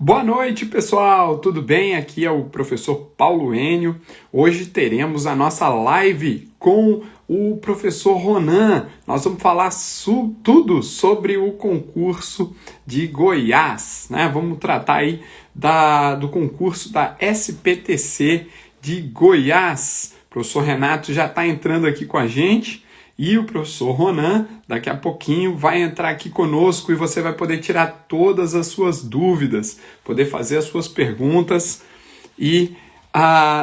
Boa noite, pessoal! Tudo bem? Aqui é o professor Paulo Enio. Hoje teremos a nossa live com o professor Ronan. Nós vamos falar tudo sobre o concurso de Goiás, né? Vamos tratar aí do concurso da SPTC de Goiás. O professor Renato já está entrando aqui com a gente. E o professor Ronan, daqui a pouquinho, vai entrar aqui conosco e você vai poder tirar todas as suas dúvidas, poder fazer as suas perguntas e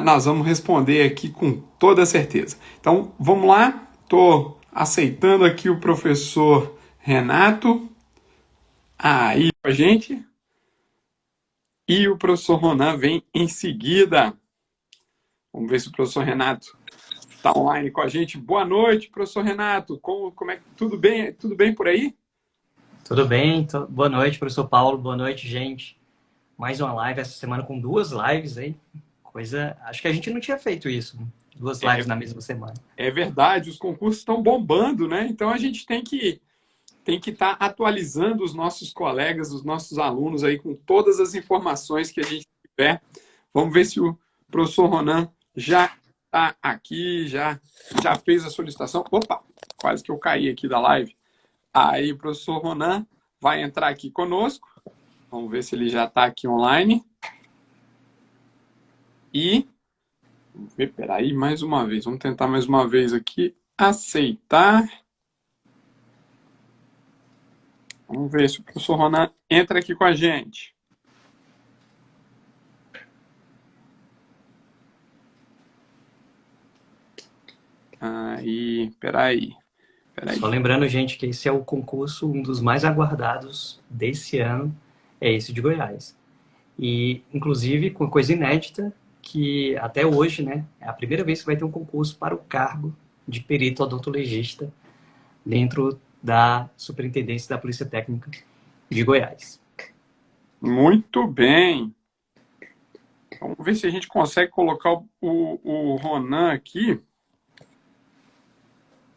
nós vamos responder aqui com toda certeza. Então, vamos lá. Estou aceitando aqui o professor Renato aí com a gente. E o professor Ronan vem em seguida. Vamos ver se o professor Renato está online com a gente. Boa noite, professor Renato. Como é que tudo bem? Tudo bem por aí? Tudo bem? Boa noite, professor Paulo. Boa noite, gente. Mais uma live essa semana com duas lives aí. Acho que a gente não tinha feito isso. Duas lives na mesma semana. É verdade, os concursos estão bombando, né? Então a gente tem que estar atualizando os nossos colegas, os nossos alunos aí com todas as informações que a gente tiver. Vamos ver se o professor Ronan já está aqui, já fez a solicitação. Opa, quase que eu caí aqui da live. Aí o professor Ronan vai entrar aqui conosco. Vamos ver se ele já está aqui online. E, vamos ver, peraí, mais uma vez. Vamos tentar mais uma vez aqui. Aceitar. Vamos ver se o professor Ronan entra aqui com a gente. Aí, peraí. Só lembrando, gente, que esse é o concurso, um dos mais aguardados desse ano, é esse de Goiás. E, inclusive, com coisa inédita, que até hoje, né, é a primeira vez que vai ter um concurso para o cargo de perito odontologista dentro da Superintendência da Polícia Técnica de Goiás. Muito bem. Vamos ver se a gente consegue colocar o Ronan aqui.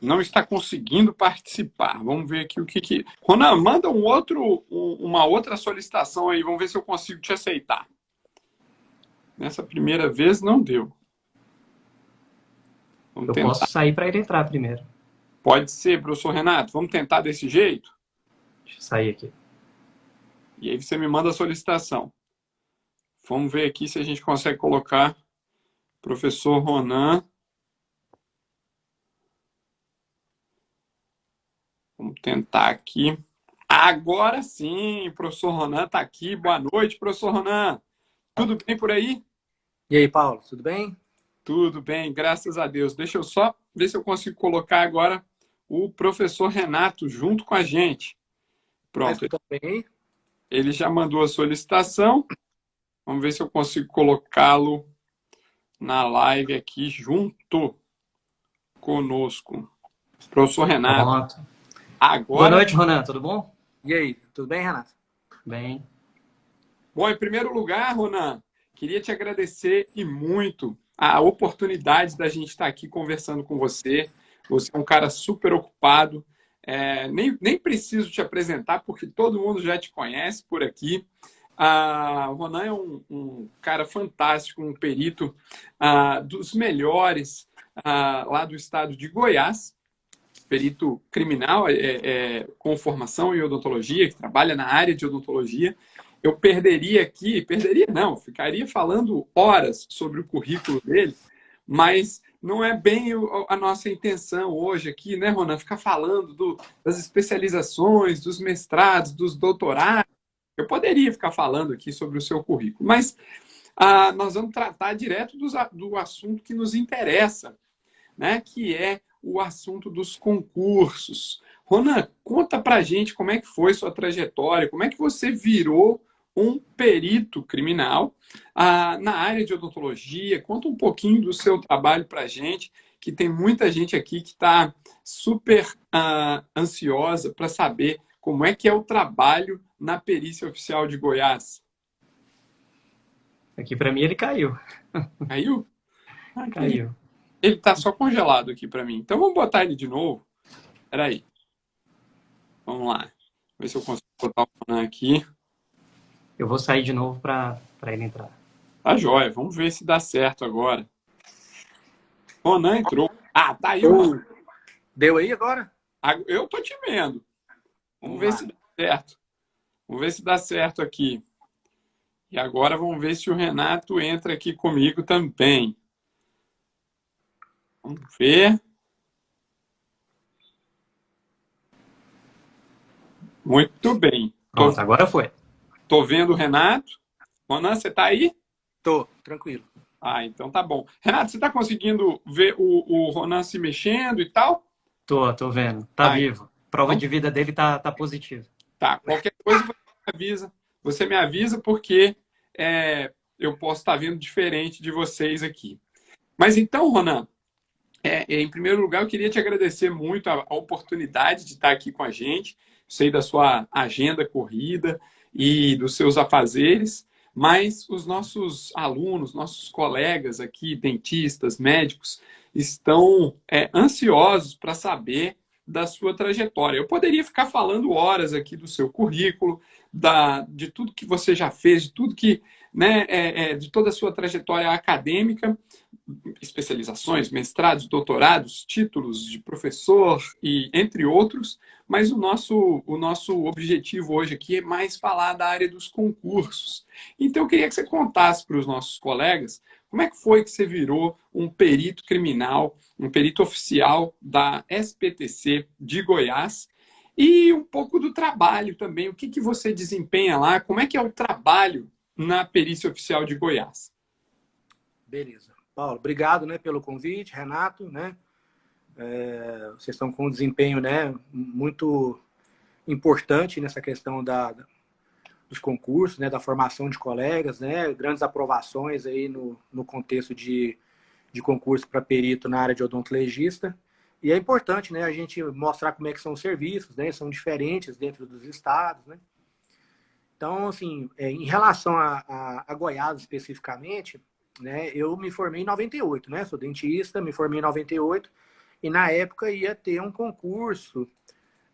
Não está conseguindo participar. Vamos ver aqui o que... Ronan, manda uma outra solicitação aí. Vamos ver se eu consigo te aceitar. Nessa primeira vez não deu. Eu posso sair para ele entrar primeiro. Pode ser, professor Renato. Vamos tentar desse jeito? Deixa eu sair aqui. E aí você me manda a solicitação. Vamos ver aqui se a gente consegue colocar professor Ronan. Vamos tentar aqui. Agora sim, professor Ronan está aqui. Boa noite, professor Ronan. Tudo bem por aí? E aí, Paulo, tudo bem? Tudo bem, graças a Deus. Deixa eu só ver se eu consigo colocar agora o professor Renato junto com a gente. Pronto. Bem. Ele já mandou a solicitação. Vamos ver se eu consigo colocá-lo na live aqui junto conosco. Professor Renato. Pronto. Agora... Boa noite, Ronan. Tudo bom? E aí, tudo bem, Renato? Bem. Bom, em primeiro lugar, Ronan, queria te agradecer e muito a oportunidade da gente estar aqui conversando com você. Você é um cara super ocupado. Nem preciso te apresentar, porque todo mundo já te conhece por aqui. O Ronan é um cara fantástico, um perito dos melhores lá do estado de Goiás. Perito criminal com formação em odontologia, que trabalha na área de odontologia. Eu ficaria falando horas sobre o currículo dele, mas não é bem a nossa intenção hoje aqui, né, Ronan? Ficar falando das especializações, dos mestrados, dos doutorados. Eu poderia ficar falando aqui sobre o seu currículo, mas nós vamos tratar direto do assunto que nos interessa, né, que é o assunto dos concursos. Ronan, conta pra gente como é que foi sua trajetória, como é que você virou um perito criminal na área de odontologia. Conta um pouquinho do seu trabalho pra gente, que tem muita gente aqui que está super ansiosa para saber como é que é o trabalho na Perícia Oficial de Goiás. Aqui para mim ele caiu. Caiu? Caiu. Ele está só congelado aqui para mim. Então vamos botar ele de novo. Espera aí. Vamos lá. Ver se eu consigo botar o Ronan aqui. Eu vou sair de novo para ele entrar. Tá joia, vamos ver se dá certo agora. Ronan entrou. Ah, tá aí o Ronan. Ou deu aí agora? Eu tô te vendo. Vamos Vamos ver lá. se dá certo. Vamos ver se dá certo aqui. E agora vamos ver se o Renato entra aqui comigo também. Vamos ver. Muito bem. Pronto, agora foi. Tô vendo o Renato. Ronan, você tá aí? Tô, tranquilo. Ah, então tá bom. Renato, você tá conseguindo ver o Ronan se mexendo e tal? Tô vendo. Tá Ah, vivo. Prova então de vida dele tá positiva. tá. Qualquer coisa você me avisa. Você me avisa porque eu posso estar vendo diferente de vocês aqui. Mas então, Ronan, em primeiro lugar, eu queria te agradecer muito a oportunidade de estar aqui com a gente. Sei da sua agenda corrida e dos seus afazeres, mas os nossos alunos, nossos colegas aqui, dentistas, médicos, estão ansiosos para saber da sua trajetória. Eu poderia ficar falando horas aqui do seu currículo, de tudo que você já fez, de tudo que, né, de toda a sua trajetória acadêmica, especializações, mestrados, doutorados, títulos de professor e entre outros, mas o nosso objetivo hoje aqui é mais falar da área dos concursos. Então eu queria que você contasse para os nossos colegas como é que foi que você virou um perito criminal, um perito oficial da SPTC de Goiás e um pouco do trabalho também, o que que você desempenha lá, como é que é o trabalho na perícia oficial de Goiás. Beleza. Paulo, obrigado, né, pelo convite, Renato, né? Vocês estão com um desempenho, né, muito importante nessa questão dos concursos, né, da formação de colegas, né, grandes aprovações aí no contexto de concurso para perito na área de odontologista. E é importante, né, a gente mostrar como é que são os serviços, né, são diferentes dentro dos estados, né. Então, assim, em relação a Goiás especificamente, né, eu me formei em 98, né, sou dentista, me formei em 98, e na época ia ter um concurso,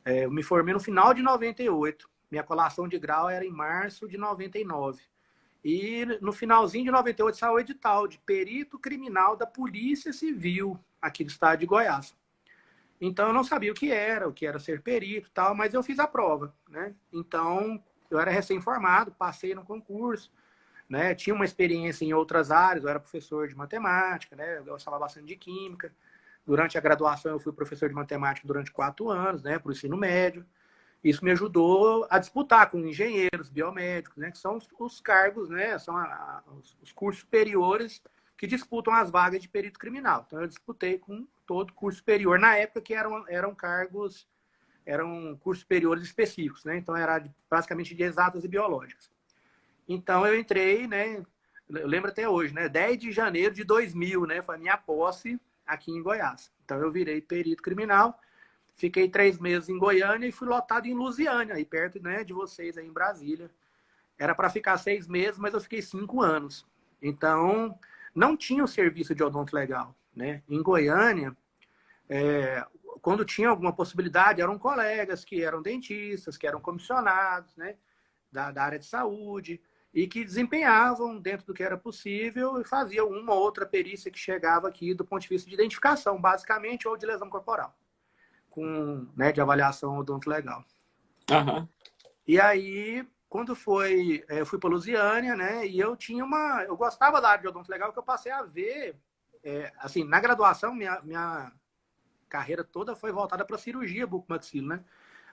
eu me formei no final de 98, minha colação de grau era em março de 99. E no finalzinho de 98 saiu o edital de perito criminal da Polícia Civil aqui do estado de Goiás. Então eu não sabia o que era ser perito e tal, mas eu fiz a prova, né? Então eu era recém-formado, passei no concurso, né? Tinha uma experiência em outras áreas, eu era professor de matemática, né? Eu gostava bastante de química. Durante a graduação eu fui professor de matemática durante 4 anos, né? Para o ensino médio. Isso me ajudou a disputar com engenheiros, biomédicos, né? Que são os cargos, né? São os cursos superiores que disputam as vagas de perito criminal. Então eu disputei com todo curso superior na época que eram cargos, eram cursos superiores específicos, né? Então era basicamente de exatas e biológicas. Então eu entrei, né? Eu lembro até hoje, né? 10 de janeiro de 2000, né? Foi a minha posse aqui em Goiás. Então eu virei perito criminal, fiquei 3 meses em Goiânia e fui lotado em Lusiânia, aí perto, né, de vocês aí em Brasília. Era para ficar 6 meses, mas eu fiquei 5 anos. Então não tinha o serviço de odonto legal, né? Em Goiânia, quando tinha alguma possibilidade, eram colegas que eram dentistas, que eram comissionados, né, da área de saúde, e que desempenhavam dentro do que era possível e faziam uma ou outra perícia que chegava aqui do ponto de vista de identificação, basicamente, ou de lesão corporal, né, de avaliação odonto legal. Aham. E aí, quando eu fui para Lusiânia, né, e eu gostava da área de odonto legal, que eu passei a ver, assim, na graduação, minha carreira toda foi voltada para cirurgia bucomaxilo, né?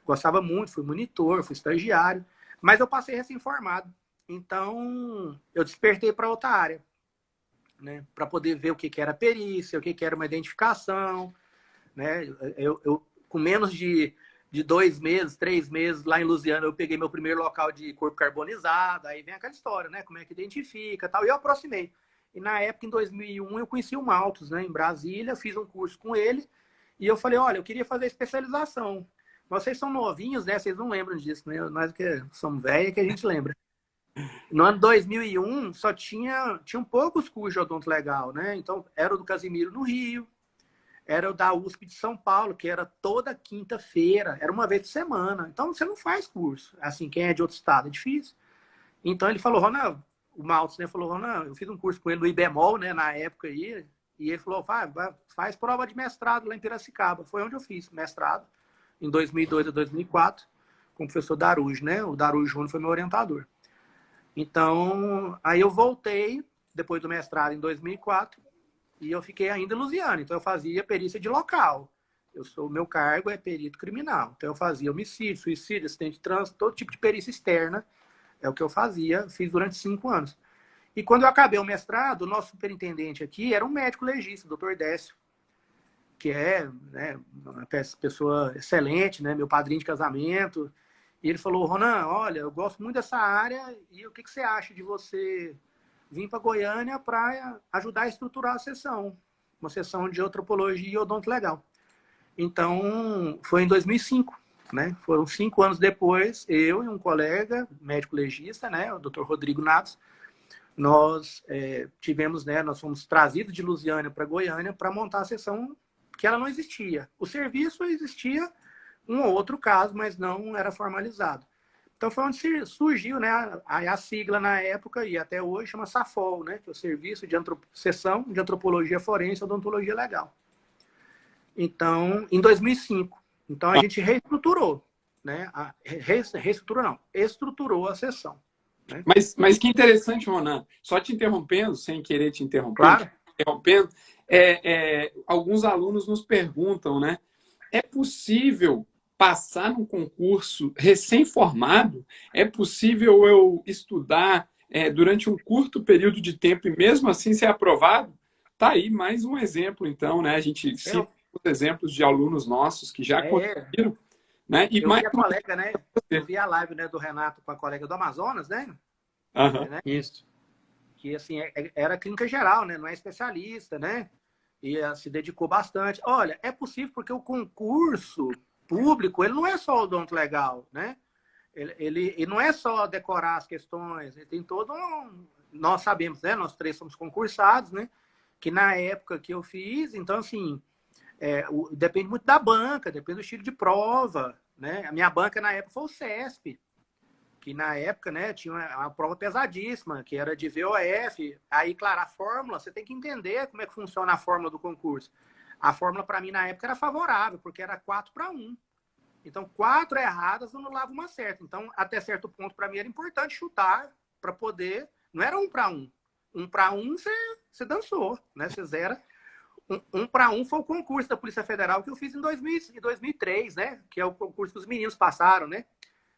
Gostava muito, fui monitor, fui estagiário, mas eu passei recém-formado. Então, eu despertei para outra área, né? Para poder ver o que era perícia, o que era uma identificação, né? Eu com menos de 2 meses, 3 meses lá em Lusiana, eu peguei meu primeiro local de corpo carbonizado, aí vem aquela história, né? Como é que identifica, tal. E eu aproximei. E na época, em 2001, eu conheci o Maltos, né? Em Brasília, fiz um curso com ele. E eu falei, olha, eu queria fazer especialização. Vocês são novinhos, né? Vocês não lembram disso, né? Nós que somos velhos que a gente lembra. No ano 2001, só tinham poucos cursos de odonto legal, né? Então, era o do Casimiro no Rio, era o da USP de São Paulo, que era toda quinta-feira, era uma vez por semana. Então, você não faz curso. Assim, quem é de outro estado é difícil. Então ele falou, Ronan, o Maltz, né, falou, Ronan, eu fiz um curso com ele no IBEMOL, né, na época aí, e ele falou, faz prova de mestrado lá em Piracicaba. Foi onde eu fiz mestrado, em 2002 a 2004, com o professor Darujo, né? O Darujo Júnior foi meu orientador. Então, aí eu voltei, depois do mestrado, em 2004, e eu fiquei ainda em Lusiana. Então, eu fazia perícia de local. O meu cargo é perito criminal. Então, eu fazia homicídio, suicídio, acidente de trânsito, todo tipo de perícia externa. É o que eu fazia, fiz durante 5 anos. E quando eu acabei o mestrado, o nosso superintendente aqui era um médico legista, o Dr. Décio, que é, né, uma pessoa excelente, né, meu padrinho de casamento. E ele falou, Ronan, olha, eu gosto muito dessa área e o que você acha de você vir para Goiânia para ajudar a estruturar a sessão, uma sessão de antropologia e odonto legal. Então, foi em 2005, né? Foram 5 anos depois, eu e um colega, médico legista, né, o Dr. Rodrigo Natos, nós tivemos, né, nós fomos trazidos de Lusiânia para Goiânia para montar a sessão que ela não existia. O serviço existia um ou outro caso, mas não era formalizado. Então foi onde surgiu, né, a sigla na época e até hoje chama SAFOL, né, que é o Serviço de Seção de Antropologia Forense e Odontologia Legal. Então, em 2005. Então a gente reestruturou, né? Reestruturou não, estruturou a sessão. Né? Mas que interessante, Ronan. Só te interrompendo, sem querer te interromper, Claro. Alguns alunos nos perguntam, né? É possível passar num concurso recém-formado? É possível eu estudar durante um curto período de tempo e mesmo assim ser aprovado? Tá aí mais um exemplo, então, né? A gente cita os exemplos de alunos nossos que já conseguiram. Né? E eu mais vi a colega, né? Eu vi a live, né, do Renato com a colega do Amazonas, né? Né? Isso. Que assim, era clínica geral, né? Não é especialista, né? E se dedicou bastante. Olha, é possível porque o concurso público, ele não é só odonto legal, né? Ele não é só decorar as questões, ele tem todo um... Nós sabemos, né? Nós 3 somos concursados, né? Que na época que eu fiz, então assim, depende muito da banca, depende do estilo de prova, né? A minha banca na época foi o CESP, que na época, né, tinha uma prova pesadíssima, que era de VOF. Aí, claro, a fórmula, você tem que entender como é que funciona a fórmula do concurso. A fórmula, para mim, na época, era favorável, porque era 4-1. Então, 4 erradas anulava uma certa. Então, até certo ponto, para mim, era importante chutar para poder... Não era 1-1. 1-1, você dançou, né? Você zera. 1-1 foi o concurso da Polícia Federal que eu fiz em 2003, né? Que é o concurso que os meninos passaram, né?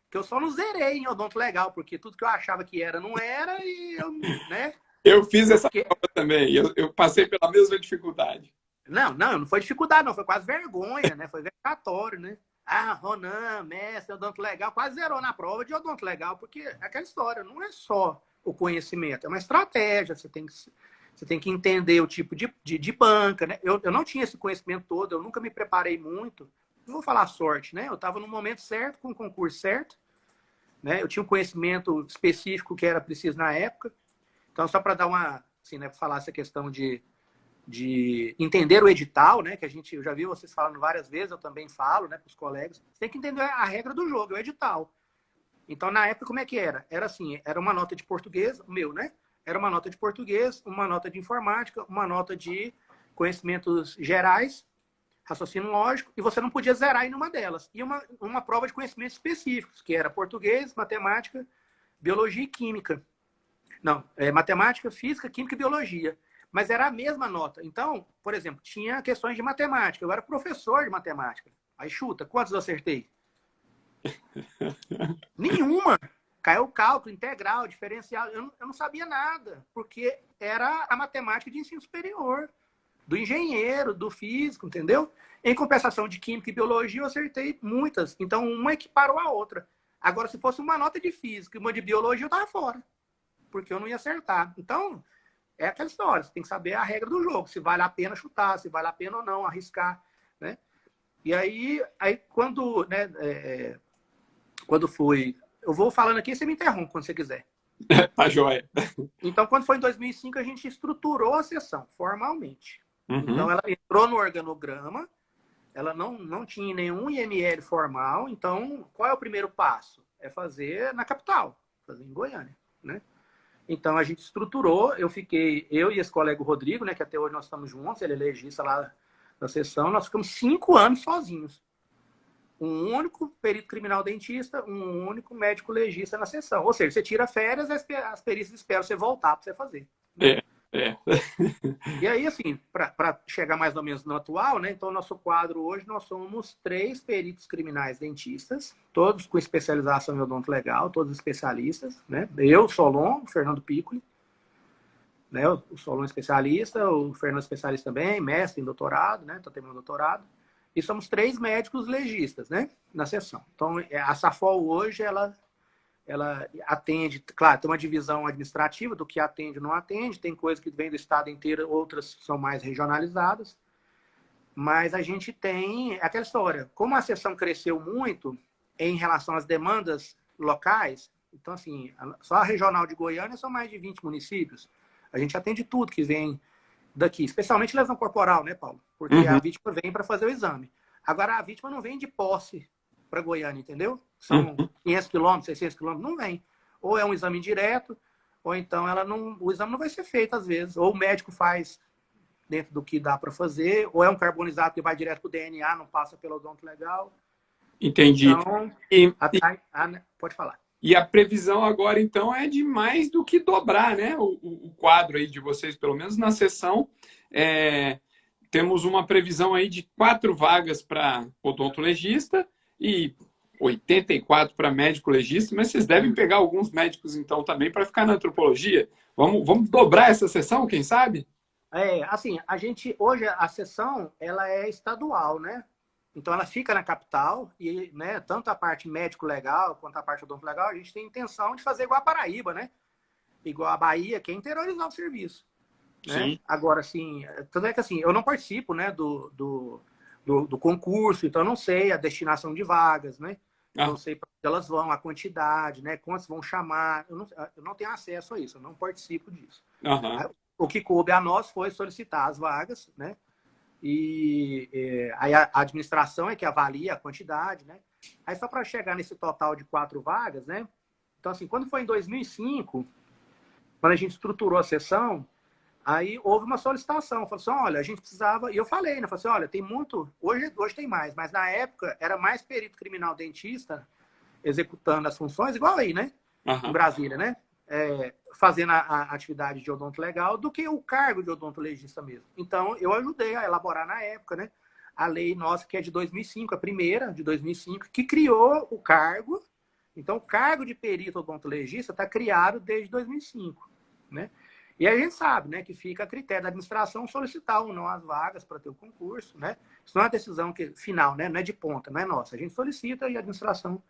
Que eu só não zerei em odonto legal, porque tudo que eu achava que era, não era, e eu, né? Eu fiz essa prova também, eu passei pela mesma dificuldade. Não foi dificuldade, não, foi quase vergonha, né? Foi vexatório, né? Ah, Ronan, mestre, odonto legal, quase zerou na prova de odonto legal, porque é aquela história, não é só o conhecimento, é uma estratégia, você tem que entender o tipo de banca, né? Eu não tinha esse conhecimento todo, eu nunca me preparei muito. Não vou falar sorte, né? Eu estava no momento certo, com o concurso certo, né? Eu tinha um conhecimento específico que era preciso na época. Então, só para dar uma, assim, né, falar essa questão de entender o edital, né? Que eu já vi vocês falando várias vezes, eu também falo, né, para os colegas. Você tem que entender a regra do jogo, o edital. Então, na época, como é que era? Era assim, era uma nota de português, o meu, né? Era uma nota de português, uma nota de informática, uma nota de conhecimentos gerais, raciocínio lógico, e você não podia zerar em nenhuma delas. E uma prova de conhecimentos específicos, que era português, matemática, biologia e química. Não, matemática, física, química e biologia. Mas era a mesma nota. Então, por exemplo, tinha questões de matemática. Eu era professor de matemática. Aí chuta, quantos eu acertei? Nenhuma. Caiu o cálculo, integral, diferencial. Eu não sabia nada, porque era a matemática de ensino superior. Do engenheiro, do físico, entendeu? Em compensação de química e biologia, eu acertei muitas. Então, uma equiparou a outra. Agora, se fosse uma nota de física e uma de biologia, eu estava fora. Porque eu não ia acertar. Então, é aquela história. Você tem que saber a regra do jogo. Se vale a pena chutar, se vale a pena ou não arriscar, né? E aí quando, né, quando foi... Eu vou falando aqui, você me interrompe quando você quiser. Tá joia. Então, quando foi em 2005, a gente estruturou a sessão formalmente. Uhum. Então, ela entrou no organograma, ela não tinha nenhum IML formal. Então, qual é o primeiro passo? É fazer na capital, fazer em Goiânia. né? Então, a gente estruturou, eu e esse colega Rodrigo, né, que até hoje nós estamos juntos, ele é legista lá da sessão, nós ficamos 5 anos sozinhos. Um único perito criminal dentista, um único médico legista na sessão. Ou seja, você tira férias, as perícias esperam você voltar para você fazer. É, é. E aí, assim, para chegar mais ou menos no atual, né? Então, nosso quadro hoje, nós somos 3 peritos criminais dentistas, todos com especialização em odonto legal, todos especialistas, né? Eu, Solon, o Fernando Piccoli, né? O Solon especialista, o Fernando especialista também, mestre em doutorado, né? Está terminando doutorado. E somos 3 médicos legistas, né? Na sessão. Então, a SAFOL hoje, ela atende, claro, tem uma divisão administrativa do que atende e não atende, tem coisas que vêm do estado inteiro, outras são mais regionalizadas, mas a gente tem aquela história, como a sessão cresceu muito em relação às demandas locais, então assim, só a regional de Goiânia são mais de 20 municípios, a gente atende tudo que vem daqui, especialmente lesão corporal, né, Paulo? Porque a vítima vem para fazer o exame. Agora, a vítima não vem de posse para Goiânia, entendeu? São 500 quilômetros, 600 quilômetros, não vem. Ou é um exame direto, ou então o exame não vai ser feito às vezes. Ou o médico faz dentro do que dá para fazer, ou é um carbonizado que vai direto para o DNA, não passa pelo odonto legal. Entendi. Então, pode falar. E a previsão agora, então, é de mais do que dobrar, né? O quadro aí de vocês, pelo menos na sessão, temos uma previsão aí de 4 vagas para odontologista e 84 para médico legista, mas vocês devem pegar alguns médicos, então, também para ficar na antropologia. Vamos dobrar essa sessão, quem sabe? Assim, hoje a sessão, ela é estadual, né? Então, ela fica na capital e, né, tanto a parte médico-legal quanto a parte odonto-legal, a gente tem intenção de fazer igual a Paraíba, né? Igual a Bahia, que é interiorizar o serviço. Né? Sim. Agora, assim, tanto é que assim, eu não participo, né, do concurso, então eu não sei a destinação de vagas, né? Não sei para onde elas vão, a quantidade, né? Quantos vão chamar. Eu não tenho acesso a isso, eu não participo disso. O que coube a nós foi solicitar as vagas, né? E aí a administração é que avalia a quantidade, né? Aí só para chegar nesse total de 4 vagas, né? Então, assim, quando foi em 2005, quando a gente estruturou a sessão, aí houve uma solicitação. Falei assim, olha, a gente precisava... E eu falei, né? Falei assim, olha, tem muito... Hoje tem mais, mas na época era mais perito criminal dentista executando as funções, igual aí, né? Em Brasília, né? Fazendo a atividade de odonto legal do que o cargo de odontologista mesmo. Então, eu ajudei a elaborar na época, né? A lei nossa, que é de 2005, a primeira de 2005, que criou o cargo. Então, o cargo de perito odontologista está criado desde 2005, né? E a gente sabe, né, que fica a critério da administração solicitar ou não as vagas para ter o concurso, né? Isso não é uma decisão final, né? Não é de ponta, não é nossa. A gente solicita e a administração,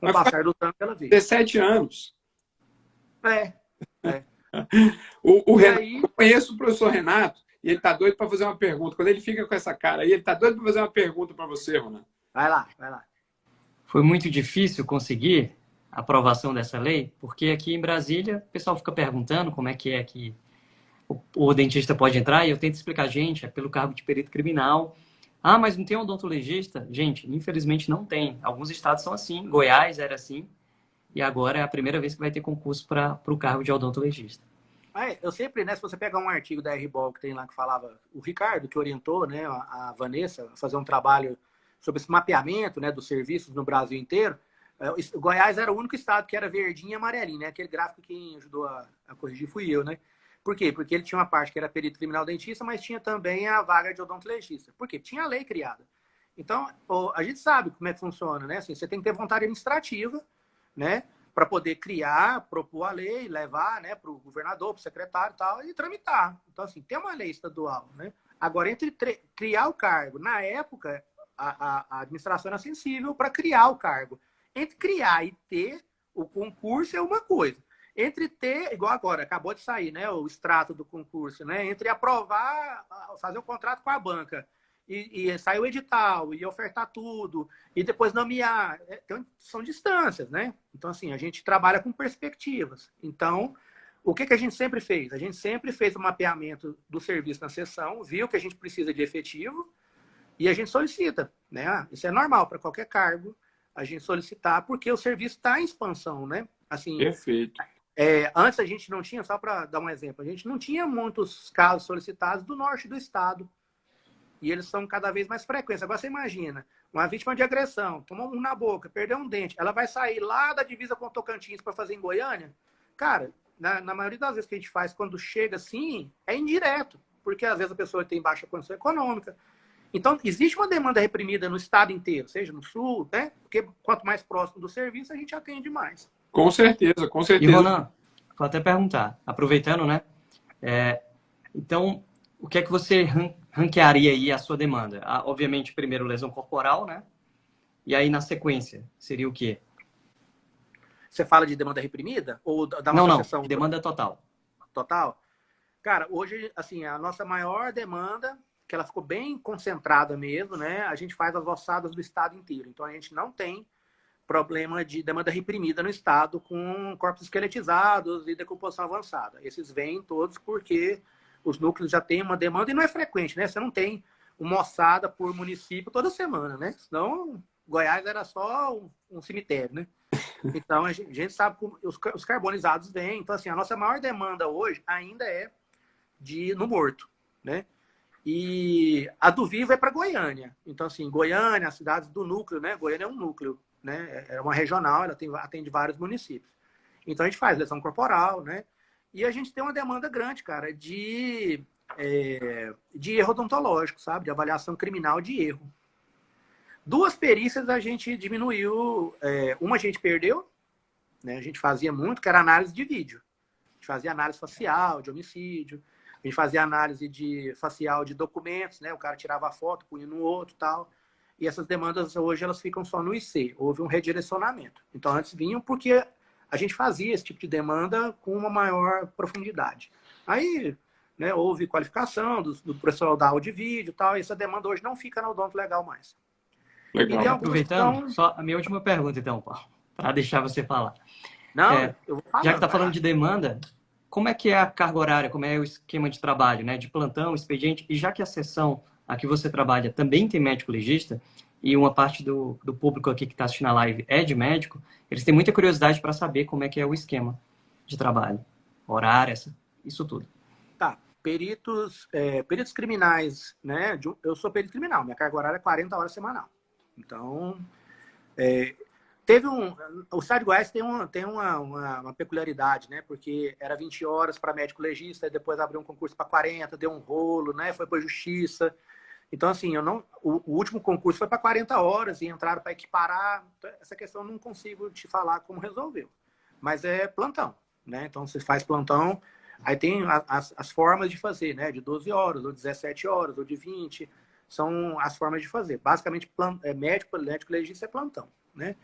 com o passar do tempo, ela vê. 17 anos. O Renato, aí... eu conheço o professor Renato e ele tá doido para fazer uma pergunta. Quando ele fica com essa cara aí, ele tá doido para fazer uma pergunta para você, Renato. Vai lá. Foi muito difícil conseguir a aprovação dessa lei, porque aqui em Brasília o pessoal fica perguntando como é que o dentista pode entrar, e eu tento explicar, gente, é pelo cargo de perito criminal. Ah, mas não tem odontologista? Gente, infelizmente não tem. Alguns estados são assim, Goiás era assim, e agora é a primeira vez que vai ter concurso para o cargo de odontologista. Eu sempre, né, se você pegar um artigo da R-Bol que tem lá que falava, o Ricardo que orientou, né, a Vanessa a fazer um trabalho sobre esse mapeamento, né, dos serviços no Brasil inteiro, o Goiás era o único estado que era verdinho e amarelinho, né? Aquele gráfico que quem ajudou a corrigir fui eu, né? Por quê? Porque ele tinha uma parte que era perito criminal dentista, mas tinha também a vaga de odontologista. Por quê? Tinha a lei criada. Então, a gente sabe como é que funciona, né? Assim, você tem que ter vontade administrativa, né? Para poder propor a lei, levar, né, para o governador, para o secretário e tal, e tramitar. Então, assim, tem uma lei estadual, né? Agora, entre criar o cargo, na época, a administração era sensível para criar o cargo. Entre criar e ter o concurso é uma coisa. Entre ter, igual agora, acabou de sair, né, o extrato do concurso, né? Entre aprovar, fazer um contrato com a banca e sair o edital e ofertar tudo e depois nomear, então, são distâncias, né? Então, assim, a gente trabalha com perspectivas. Então, o que a gente sempre fez? A gente sempre fez o mapeamento do serviço na sessão, viu que a gente precisa de efetivo e a gente solicita, né? Isso é normal para qualquer cargo, a gente solicitar, porque o serviço está em expansão, né? Assim, perfeito. Antes a gente não tinha, só para dar um exemplo, a gente não tinha muitos casos solicitados do norte do estado. E eles são cada vez mais frequentes. Agora você imagina, uma vítima de agressão, tomou um na boca, perdeu um dente, ela vai sair lá da divisa com o Tocantins para fazer em Goiânia? Cara, na maioria das vezes que a gente faz, quando chega assim, é indireto. Porque às vezes a pessoa tem baixa condição econômica. Então, existe uma demanda reprimida no estado inteiro, seja no sul, né? Porque quanto mais próximo do serviço, a gente atende mais. Com certeza, com E, certeza. Ronan, vou até perguntar, aproveitando, né? Então, o que é que você ranquearia aí a sua demanda? Obviamente, primeiro, lesão corporal, né? E aí, na sequência, seria o quê? Você fala de demanda reprimida? Ou da uma Não, demanda total. Total? Cara, hoje, assim, a nossa maior demanda, que ela ficou bem concentrada mesmo, né? A gente faz as ossadas do estado inteiro. Então, a gente não tem problema de demanda reprimida no estado com corpos esqueletizados e decomposição avançada. Esses vêm todos porque os núcleos já têm uma demanda e não é frequente, né? Você não tem uma ossada por município toda semana, né? Senão, Goiás era só um cemitério, né? Então, a gente sabe que os carbonizados vêm. Então, assim, a nossa maior demanda hoje ainda é no morto, né? E a do vivo é para Goiânia. Então, assim, Goiânia, as cidades do núcleo, né? Goiânia é um núcleo, né? É uma regional, ela atende vários municípios. Então, a gente faz lesão corporal, né? E a gente tem uma demanda grande, cara, de erro odontológico, sabe? De avaliação criminal de erro. 2 perícias a gente diminuiu. Uma a gente perdeu, né? A gente fazia muito, que era análise de vídeo. A gente fazia análise facial, de homicídio. A gente fazia análise facial de documentos, né? O cara tirava a foto, punha no outro e tal. E essas demandas hoje elas ficam só no IC. Houve um redirecionamento. Então antes vinham porque a gente fazia esse tipo de demanda com uma maior profundidade. Aí, né, houve qualificação do pessoal da áudio e vídeo e tal. E essa demanda hoje não fica na Odonto Legal mais. Legal. Aproveitando, só a minha última pergunta, então, Paulo, para deixar você falar. Não, eu vou falar. Já que está falando de demanda, como é que é a carga horária, como é o esquema de trabalho, né? De plantão, expediente, e já que a seção a que você trabalha também tem médico legista, e uma parte do público aqui que está assistindo a live é de médico, eles têm muita curiosidade para saber como é que é o esquema de trabalho, horário, isso tudo. Tá, peritos criminais, né? Eu sou perito criminal, minha carga horária é 40 horas semanal. Então, o estado de Goiás tem uma peculiaridade, né? Porque era 20 horas para médico legista, e depois abriu um concurso para 40, deu um rolo, né? Foi para a justiça. Então, assim, o último concurso foi para 40 horas e entraram para equiparar. Essa questão eu não consigo te falar como resolveu. Mas é plantão, né? Então, você faz plantão, aí tem as formas de fazer, né? De 12 horas, ou 17 horas, ou de 20. São as formas de fazer. Basicamente, médico legista é plantão, né?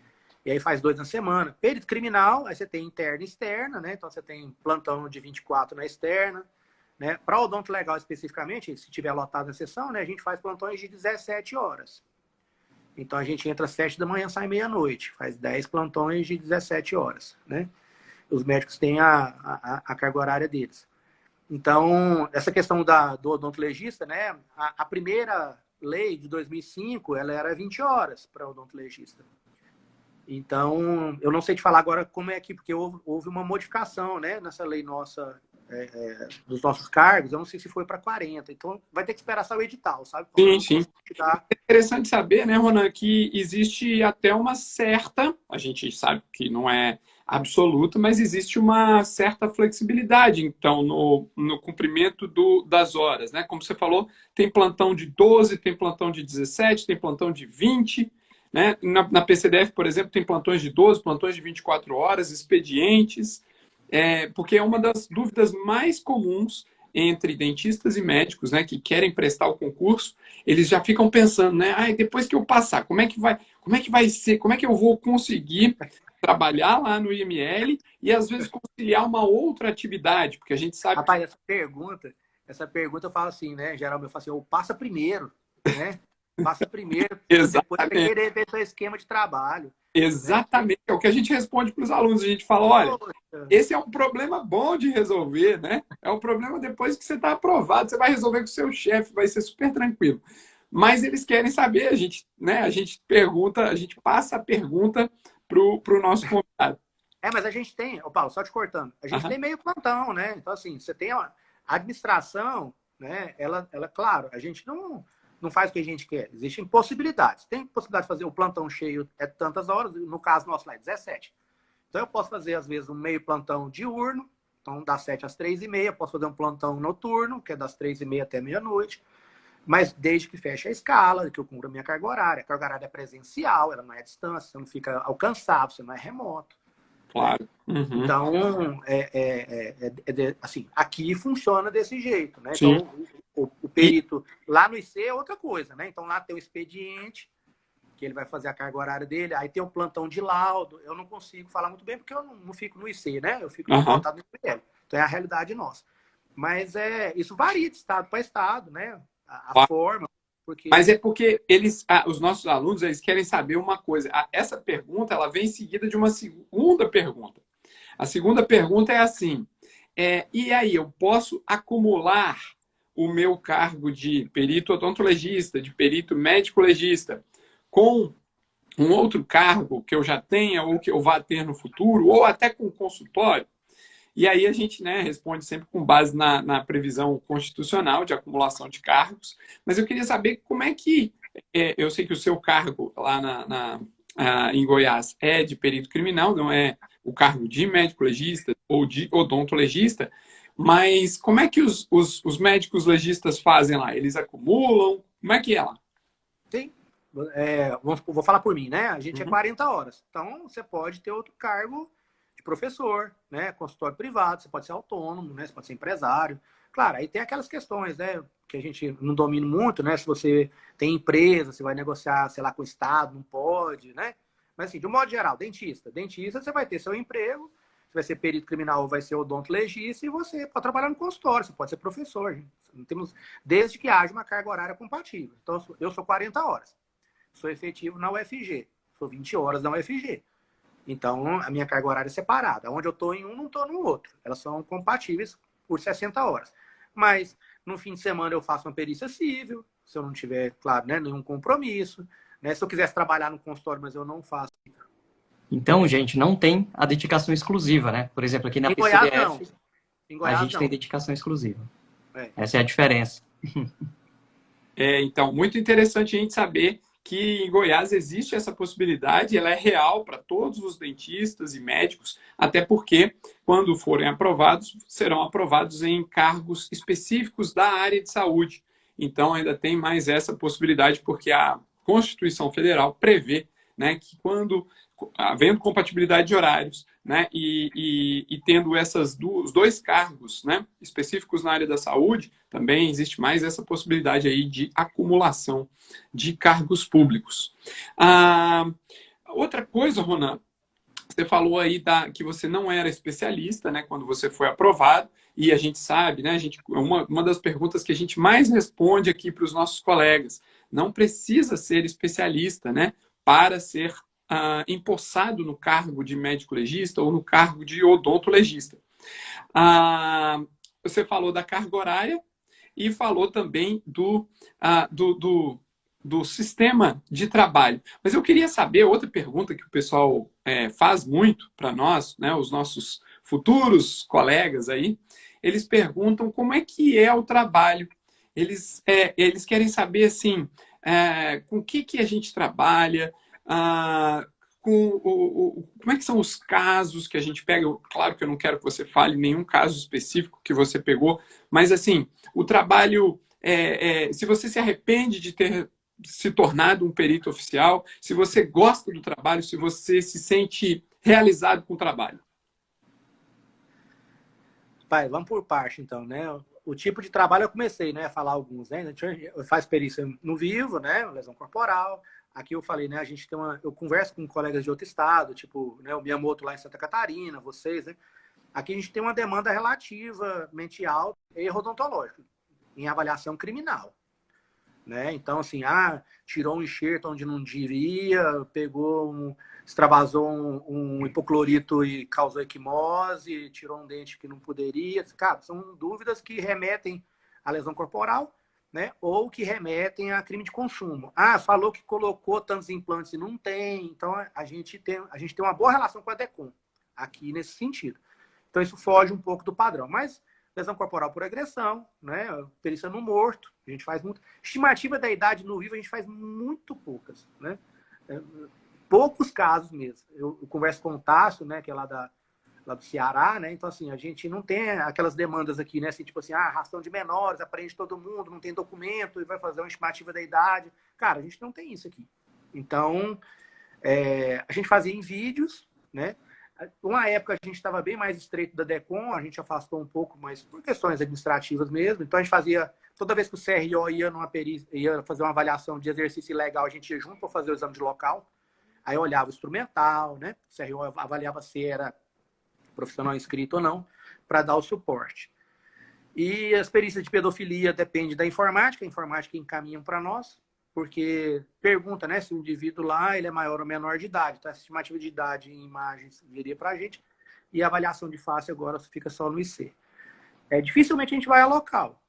E aí faz 2 na semana. Perito criminal, aí você tem interna e externa, né? Então, você tem plantão de 24 na externa. Né? Para o odonto legal especificamente, se tiver lotado na sessão, né, a gente faz plantões de 17 horas. Então a gente entra às 7 da manhã, sai meia-noite. Faz 10 plantões de 17 horas. Né? Os médicos têm a carga horária deles. Então, essa questão do odontologista, né, a primeira lei de 2005, ela era 20 horas para o odontologista. Então, eu não sei te falar agora como é aqui, porque houve uma modificação, né, nessa lei nossa, dos nossos cargos. Eu não sei se foi para 40. Então, vai ter que esperar sair o edital, sabe? Sim. É interessante saber, né, Ronan, que existe até uma certa, a gente sabe que não é absoluta, mas existe uma certa flexibilidade, então, no cumprimento das horas, né? Como você falou, tem plantão de 12, tem plantão de 17, tem plantão de 20, né? Na PCDF, por exemplo, tem plantões de 12, plantões de 24 horas, expedientes, porque é uma das dúvidas mais comuns entre dentistas e médicos, né, que querem prestar o concurso. Eles já ficam pensando, né, depois que eu passar, como é que vai ser, como é que eu vou conseguir trabalhar lá no IML e às vezes conciliar uma outra atividade, porque a gente sabe... Rapaz, essa pergunta eu falo assim, né, geralmente eu falo assim, ou passa primeiro, né, passa primeiro, depois você querer ver seu esquema de trabalho. Exatamente, é o que a gente responde para os alunos. A gente fala, olha, esse é um problema bom de resolver, né? É um problema depois que você está aprovado, você vai resolver com o seu chefe, vai ser super tranquilo. Mas eles querem saber, a gente pergunta, a gente passa a pergunta para o nosso convidado. Mas a gente tem, ô Paulo, só te cortando, a gente Aham. tem meio plantão, né? Então, assim, você tem a administração, né? Claro, a gente não faz o que a gente quer. Existem possibilidades. Tem possibilidade de fazer o plantão cheio tantas horas, no caso nosso lá é 17. Então, eu posso fazer, às vezes, um meio plantão diurno, então das 7 às 3h30, posso fazer um plantão noturno, que é das 3h30 até meia-noite, mas desde que feche a escala, que eu cumpra a minha carga horária. A carga horária é presencial, ela não é à distância, você não fica alcançável, você não é remoto. Né? Claro. Uhum. Então, assim, aqui funciona desse jeito, né? Sim. Então, o perito lá no IC é outra coisa, né? Então, lá tem o expediente, que ele vai fazer a carga horária dele, aí tem o plantão de laudo. Eu não consigo falar muito bem, porque eu não fico no IC, né? Eu fico voltado no IPL. Então, é a realidade nossa. Mas isso varia de estado para estado, né? A forma. Porque... Mas é porque os nossos alunos, eles querem saber uma coisa. Essa pergunta, ela vem em seguida de uma segunda pergunta. A segunda pergunta é assim, e aí, eu posso acumular o meu cargo de perito odontologista, de perito médico-legista, com um outro cargo que eu já tenha ou que eu vá ter no futuro, ou até com consultório? E aí a gente, né, responde sempre com base na previsão constitucional de acumulação de cargos. Mas eu queria saber como é que... eu sei que o seu cargo lá em Goiás é de perito criminal, não é o cargo de médico-legista ou de odontologista, mas como é que os médicos legistas fazem lá? Eles acumulam? Como é que é lá? Sim. Vou falar por mim, né? A gente é 40 horas. Então, você pode ter outro cargo de professor, né? Consultório privado, você pode ser autônomo, né? Você pode ser empresário. Claro, aí tem aquelas questões, né? Que a gente não domina muito, né? Se você tem empresa, você vai negociar, sei lá, com o Estado, não pode, né? Mas, assim, de um modo geral, dentista. Dentista, você vai ter seu emprego, você vai ser perito criminal ou vai ser odontologista, e você pode trabalhar no consultório, você pode ser professor. Gente. Não temos, desde que haja uma carga horária compatível. Então, eu sou 40 horas. Sou efetivo na UFG. Sou 20 horas na UFG. Então, a minha carga horária é separada. Onde eu estou em um, não estou no outro. Elas são compatíveis por 60 horas. Mas, no fim de semana, eu faço uma perícia civil, se eu não tiver, claro, né, nenhum compromisso. Né? Se eu quisesse trabalhar no consultório, mas eu não faço. Então, gente, não tem a dedicação exclusiva, né? Por exemplo, aqui na Em Goiás, PCDF, não. Em Goiás, a gente não. tem dedicação exclusiva. Essa é a diferença. Então, muito interessante a gente saber que em Goiás existe essa possibilidade, ela é real para todos os dentistas e médicos, até porque, quando forem aprovados, serão aprovados em cargos específicos da área de saúde. Então, ainda tem mais essa possibilidade, porque a Constituição Federal prevê, né, que quando, havendo compatibilidade de horários, né, e tendo os dois cargos, né, específicos na área da saúde, também existe mais essa possibilidade aí de acumulação de cargos públicos. Outra coisa, Ronan, você falou aí que você não era especialista, né, quando você foi aprovado, e a gente sabe, né, uma das perguntas que a gente mais responde aqui para os nossos colegas, não precisa ser especialista, né, para ser empossado no cargo de médico-legista ou no cargo de odontolegista. Você falou da carga horária e falou também do sistema de trabalho. Mas eu queria saber, outra pergunta que o pessoal faz muito para nós, né, os nossos futuros colegas aí, eles perguntam como é que é o trabalho. Eles querem saber, assim, com o que a gente trabalha, como é que são os casos que a gente pega. Claro que eu não quero que você fale nenhum caso específico que você pegou, mas, assim, o trabalho, se você se arrepende de ter se tornado um perito oficial, se você gosta do trabalho, se você se sente realizado com o trabalho. Pai, vamos por parte, então, né? O tipo de trabalho eu comecei, né, a falar alguns, né? A gente faz perícia no vivo, né? Lesão corporal. Aqui eu falei, né? A gente tem eu converso com colegas de outro estado, tipo, né, o Miyamoto lá em Santa Catarina, vocês, né? Aqui a gente tem uma demanda relativamente alta em erro odontológico, em avaliação criminal. Né? Então, assim, tirou um enxerto onde não devia, extravasou um hipoclorito e causou equimose, tirou um dente que não poderia. Cara, são dúvidas que remetem à lesão corporal, né? Ou que remetem a crime de consumo. Falou que colocou tantos implantes e não tem. Então, a gente tem uma boa relação com a DECOM. aqui nesse sentido. Então, isso foge um pouco do padrão. Mas lesão corporal por agressão, né? Perícia no morto, a gente faz muito. Estimativa da idade no vivo, a gente faz muito poucas, né? Poucos casos mesmo. Eu converso com o Tássio, né? Que é lá do Ceará, né? Então, assim, a gente não tem aquelas demandas aqui, né? Assim, tipo assim, arrastão de menores, aprende todo mundo, não tem documento e vai fazer uma estimativa da idade. Cara, a gente não tem isso aqui. Então, a gente fazia em vídeos, né? Uma época a gente estava bem mais estreito da DECOM, a gente afastou um pouco, mas por questões administrativas mesmo. Então a gente fazia, toda vez que o CRO ia fazer uma avaliação de exercício legal, a gente ia junto para fazer o exame de local. Aí eu olhava o instrumental, né? O CRO avaliava se era profissional inscrito ou não, para dar o suporte. E as perícias de pedofilia depende da informática, a informática encaminham para nós, porque pergunta, né, se o indivíduo lá ele é maior ou menor de idade. Então, a estimativa de idade em imagens viria para a gente e a avaliação de face agora fica só no IC. Dificilmente a gente vai ao local.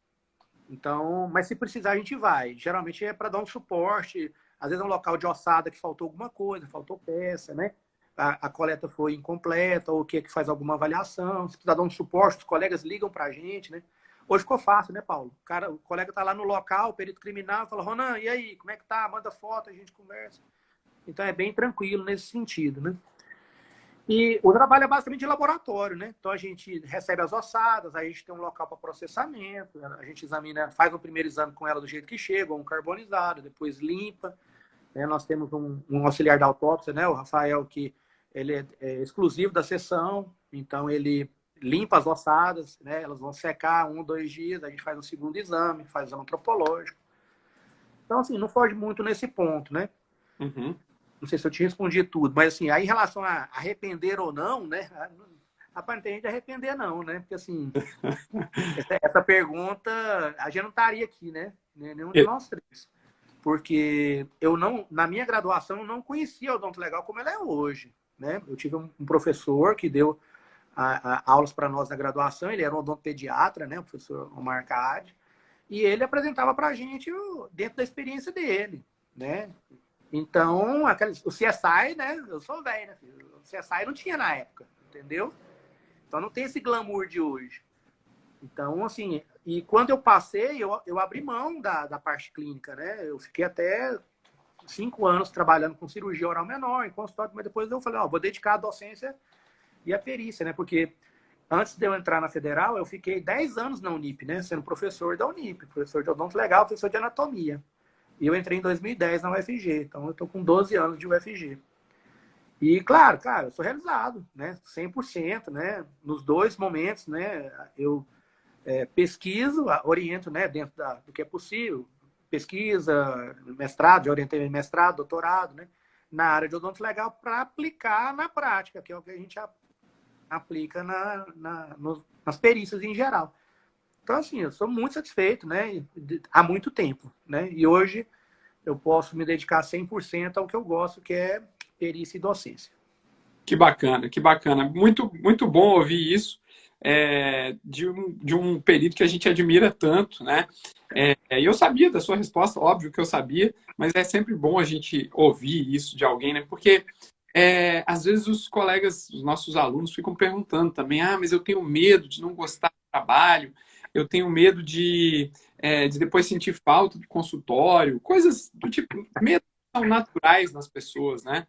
Então, mas se precisar a gente vai. Geralmente é para dar um suporte. Às vezes é um local de ossada que faltou alguma coisa, faltou peça, né? A coleta foi incompleta ou que faz alguma avaliação. Se precisar dar um suporte, os colegas ligam para a gente, né? Hoje ficou fácil, né, Paulo? O colega está lá no local, o perito criminal, fala, Ronan, e aí, como é que tá? Manda foto, a gente conversa. Então é bem tranquilo nesse sentido, né? E o trabalho é basicamente de laboratório, né? Então a gente recebe as ossadas, aí a gente tem um local para processamento, a gente examina, faz um primeiro exame com ela do jeito que chega, um carbonizado, depois limpa. Né? Nós temos um auxiliar da autópsia, né? O Rafael, que ele é exclusivo da sessão, então ele limpa as ossadas, né? Elas vão secar 1 ou 2 dias, a gente faz um segundo exame, faz exame antropológico. Então, assim, não foge muito nesse ponto, né? Uhum. Não sei se eu te respondi tudo, mas assim, aí em relação a arrepender ou não, né? Rapaz, não tem gente de arrepender não, né? Porque assim, essa pergunta, a gente não estaria aqui, né? Nenhum de nós três. Porque eu não, na minha graduação, eu não conhecia o odonto legal como ela é hoje, né? Eu tive um professor que deu aulas para nós na graduação, ele era um odontopediatra, né, o professor Omar Cade, e ele apresentava para a gente dentro da experiência dele, né? Então, o CSI, né, eu sou velho, né, filho? O CSI não tinha na época, entendeu? Então não tem esse glamour de hoje. Então, assim, e quando eu passei, eu abri mão da parte clínica, né? Eu fiquei até 5 anos trabalhando com cirurgia oral menor, em consultório, mas depois eu falei, vou dedicar a docência e a perícia, né? Porque antes de eu entrar na Federal, eu fiquei 10 anos na Unip, né? Sendo professor da Unip, professor de odonto legal, professor de anatomia. E eu entrei em 2010 na UFG, então eu tô com 12 anos de UFG. E, claro, cara, eu sou realizado, né? 100%, né? Nos 2 momentos, né? Eu pesquiso, oriento, né? Dentro do que é possível. Pesquisa, mestrado, já orientei mestrado, doutorado, né? Na área de odonto legal para aplicar na prática, que é o que a gente aplica nas perícias em geral. Então, assim, eu sou muito satisfeito, né? Há muito tempo, né? E hoje eu posso me dedicar 100% ao que eu gosto, que é perícia e docência. Que bacana, que bacana. Muito, muito bom ouvir isso de um perito que a gente admira tanto, né? E eu sabia da sua resposta, óbvio que eu sabia, mas é sempre bom a gente ouvir isso de alguém, né? Porque às vezes os colegas, os nossos alunos ficam perguntando também, mas eu tenho medo de não gostar do trabalho, eu tenho medo de depois sentir falta do consultório, coisas do tipo, medos são naturais nas pessoas, né?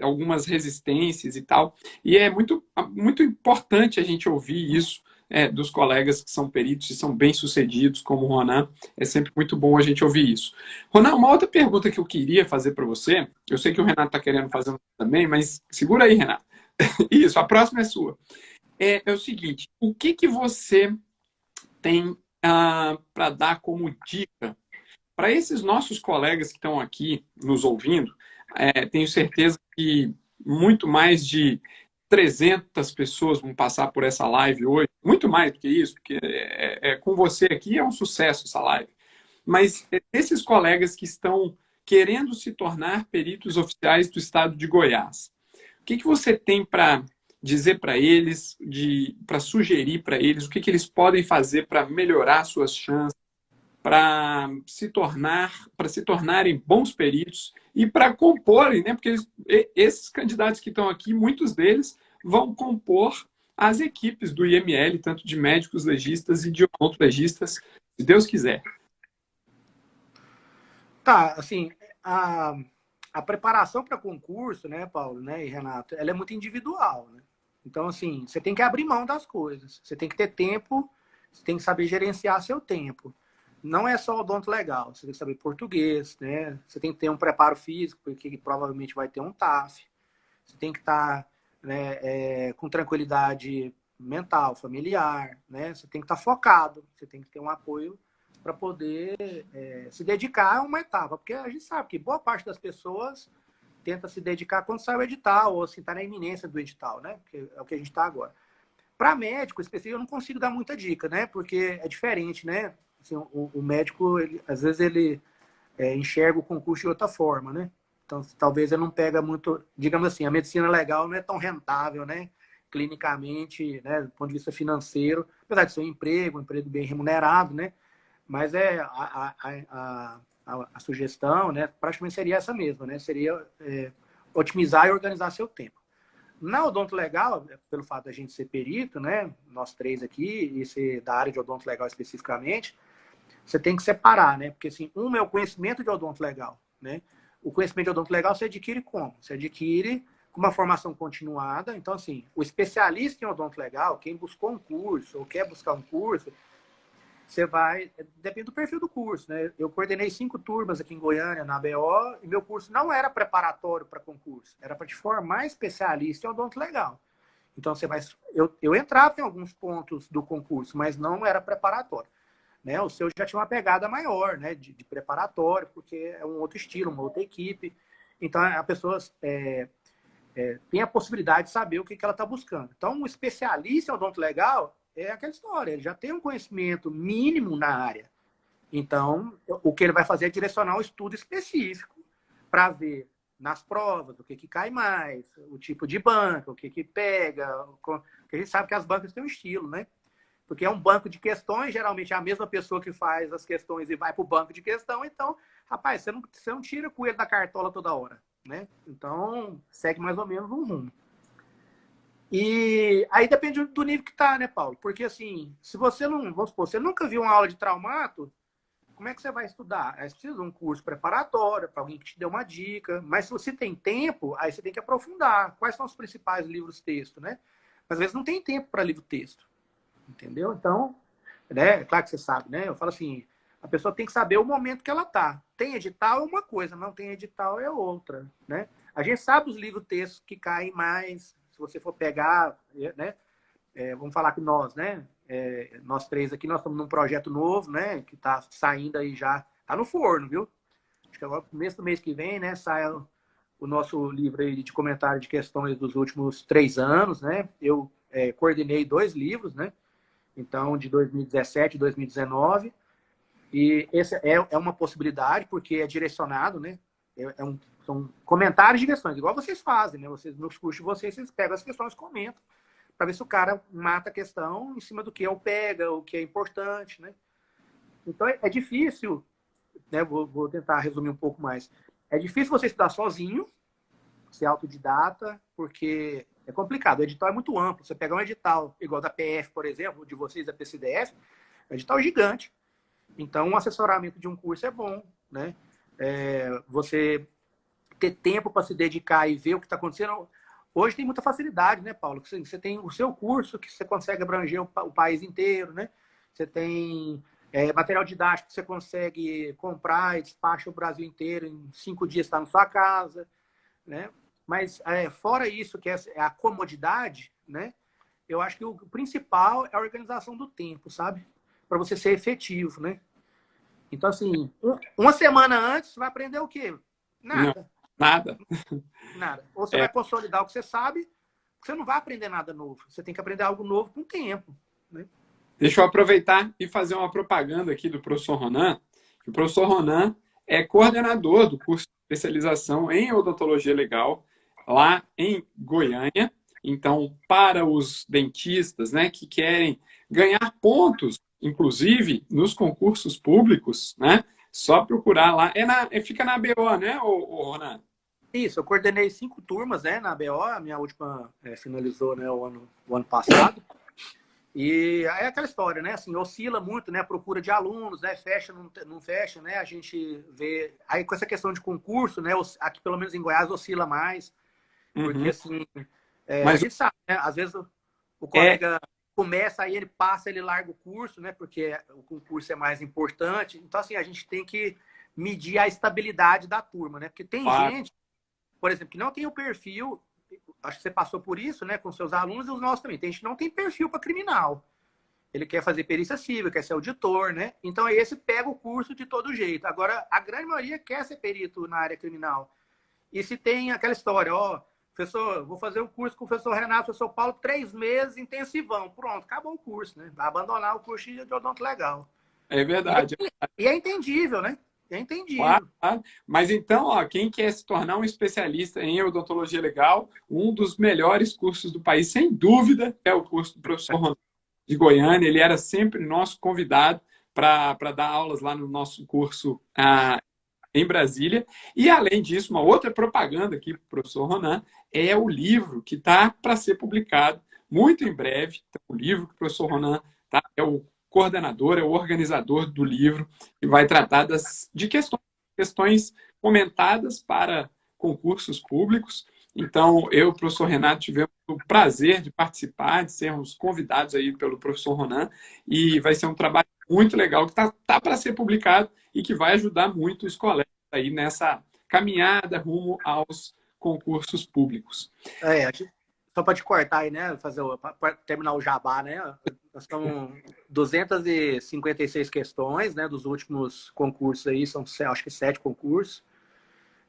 Algumas resistências e tal. E é muito, muito importante a gente ouvir isso dos colegas que são peritos e são bem-sucedidos, como o Ronan. É sempre muito bom a gente ouvir isso. Ronan, uma outra pergunta que eu queria fazer para você, eu sei que o Renato está querendo fazer também, mas segura aí, Renato. Isso, a próxima é sua. É o seguinte, o que você tem para dar como dica para esses nossos colegas que estão aqui nos ouvindo? Tenho certeza que muito mais de 300 pessoas vão passar por essa live hoje. Muito mais do que isso, porque com você aqui é um sucesso essa live. Mas esses colegas que estão querendo se tornar peritos oficiais do estado de Goiás, o que você tem para dizer para eles, para sugerir para eles, o que eles podem fazer para melhorar suas chances para se tornarem bons peritos e para comporem, né? Porque esses candidatos que estão aqui, muitos deles vão compor as equipes do IML, tanto de médicos legistas e de odontologistas, se Deus quiser. Tá, assim, a preparação para concurso, né, Paulo, né, e Renato, ela é muito individual, né? Então, assim, você tem que abrir mão das coisas. Você tem que ter tempo, você tem que saber gerenciar seu tempo. Não é só odonto legal, você tem que saber português, né? Você tem que ter um preparo físico, porque provavelmente vai ter um TAF. Você tem que estar, né, com tranquilidade mental, familiar, né? Você tem que estar focado, você tem que ter um apoio para poder se dedicar a uma etapa. Porque a gente sabe que boa parte das pessoas tenta se dedicar quando sai o edital, ou assim, está na iminência do edital, né? Que é o que a gente está agora. Para médico específico, eu não consigo dar muita dica, né? Porque é diferente, né? Assim, o médico, às vezes, ele enxerga o concurso de outra forma, né? Então, talvez ele não pega muito... Digamos assim, a medicina legal não é tão rentável, né? Clinicamente, né? Do ponto de vista financeiro. Apesar de ser um emprego bem remunerado, né? Mas a sugestão, né? Praticamente seria essa mesma, né? Seria otimizar e organizar seu tempo. Na odonto legal, pelo fato da gente ser perito, né? Nós três aqui, e ser da área de odonto legal especificamente, você tem que separar, né? Porque, assim, é o conhecimento de odonto legal, né? O conhecimento de odonto legal você adquire como? Você adquire com uma formação continuada. Então, assim, o especialista em odonto legal, quem buscou um curso ou quer buscar um curso, você vai... Depende do perfil do curso, né? Eu coordenei 5 turmas aqui em Goiânia, na ABO, e meu curso não era preparatório para concurso. Era para te formar especialista em odonto legal. Então, você vai... Eu entrava em alguns pontos do concurso, mas não era preparatório. Né? O seu já tinha uma pegada maior, né? de preparatório, porque é um outro estilo, uma outra equipe. Então, a pessoa tem a possibilidade de saber o que ela está buscando. Então, um especialista em odonto legal é aquela história, ele já tem um conhecimento mínimo na área. Então, o que ele vai fazer é direcionar um estudo específico para ver nas provas o que cai mais, o tipo de banca, o que pega, porque a gente sabe que as bancas têm um estilo, né? Porque é um banco de questões, geralmente é a mesma pessoa que faz as questões e vai para o banco de questão, então, rapaz, você não tira o coelho da cartola toda hora, né? Então, segue mais ou menos um rumo. E aí depende do nível que tá, né, Paulo? Porque, assim, se você não, vamos supor, você nunca viu uma aula de traumato, como é que você vai estudar? Aí você precisa de um curso preparatório, para alguém que te dê uma dica, mas se você tem tempo, aí você tem que aprofundar. Quais são os principais livros-texto, né? Às vezes não tem tempo para livro-texto. Entendeu? Então, né, claro que você sabe, né? Eu falo assim, a pessoa tem que saber o momento que ela tá. Tem edital é uma coisa, não tem edital é outra, né? A gente sabe os livros textos que caem mais, se você for pegar, né? Vamos falar que nós, né? Nós três aqui, nós estamos num projeto novo, né? Que tá saindo aí já, tá no forno, viu? Acho que agora, no começo do mês que vem, né? Sai o nosso livro aí de comentário de questões dos últimos 3 anos, né? Eu coordenei 2 livros, né? Então, de 2017 e 2019. E essa é uma possibilidade, porque é direcionado, né? São comentários de questões, igual vocês fazem, né? Vocês, nos cursos de vocês pegam as questões e comentam, para ver se o cara mata a questão em cima do que é o pega, o que é importante, né? Então, é difícil, né? Vou tentar resumir um pouco mais. É difícil você estudar sozinho, ser autodidata, porque é complicado. O edital é muito amplo. Você pegar um edital igual da PF, por exemplo, de vocês da PCDF, é um edital gigante. Então, um assessoramento de um curso é bom, né? Você ter tempo para se dedicar e ver o que está acontecendo. Hoje tem muita facilidade, né, Paulo? Você tem o seu curso que você consegue abranger o país inteiro, né? Você tem material didático que você consegue comprar e despacha o Brasil inteiro em 5 dias, está na sua casa, né? Mas, fora isso, que é a comodidade, né? Eu acho que o principal é a organização do tempo, sabe? Para você ser efetivo, né? Então, assim, uma semana antes, você vai aprender o quê? Nada. Não, nada. Nada. Ou você vai consolidar o que você sabe, você não vai aprender nada novo. Você tem que aprender algo novo com o tempo, né? Deixa eu aproveitar e fazer uma propaganda aqui do professor Ronan. O professor Ronan é coordenador do curso de especialização em odontologia legal lá em Goiânia. Então, para os dentistas, né, que querem ganhar pontos inclusive nos concursos públicos, né? Só procurar lá. Fica na ABO, né, Ronan? Isso, eu coordenei 5 turmas, né, na ABO, a minha última finalizou, né, o ano passado. E aí é aquela história, né? Assim, oscila muito, né? A procura de alunos, né? Fecha, não fecha, né? A gente vê. Aí com essa questão de concurso, né? Aqui, pelo menos em Goiás, oscila mais. Porque, assim, a Mas gente sabe, né? Às vezes o é, colega começa, aí ele passa, ele larga o curso, né? Porque o concurso é mais importante. Então, assim, a gente tem que medir a estabilidade da turma, né? Porque tem claro, gente, por exemplo, que não tem o perfil. Acho que você passou por isso, né, com seus alunos e os nossos também. Tem gente que não tem perfil para criminal. Ele quer fazer perícia civil, quer ser auditor, né? Então, esse pega o curso de todo jeito. Agora, a grande maioria quer ser perito na área criminal. E se tem aquela história, ó, professor, vou fazer o curso com o professor Renato, professor Paulo, 3 meses intensivão. Pronto, acabou o curso, né? Vai abandonar o curso de odonto legal. é verdade. E é entendível, né? É Claro, entendível. claro. Mas então, ó, quem quer se tornar um especialista em odontologia legal, um dos melhores cursos do país, sem dúvida, é o curso do professor Ronaldo de Goiânia. Ele era sempre nosso convidado para dar aulas lá no nosso curso em Brasília. E, além disso, uma outra propaganda aqui para o professor Ronan é o livro que está para ser publicado muito em breve. Então, o livro que o professor Ronan é o coordenador, é o organizador do livro, que vai tratar de questões comentadas para concursos públicos. Então, eu e o professor Renato tivemos o prazer de participar, de sermos convidados aí pelo professor Ronan, e vai ser um trabalho muito legal que tá para ser publicado e que vai ajudar muito os colegas aí nessa caminhada rumo aos concursos públicos. Só para te cortar aí, né? Para terminar o jabá, né? São 256 questões, né? Dos últimos concursos aí, são acho que 7 concursos,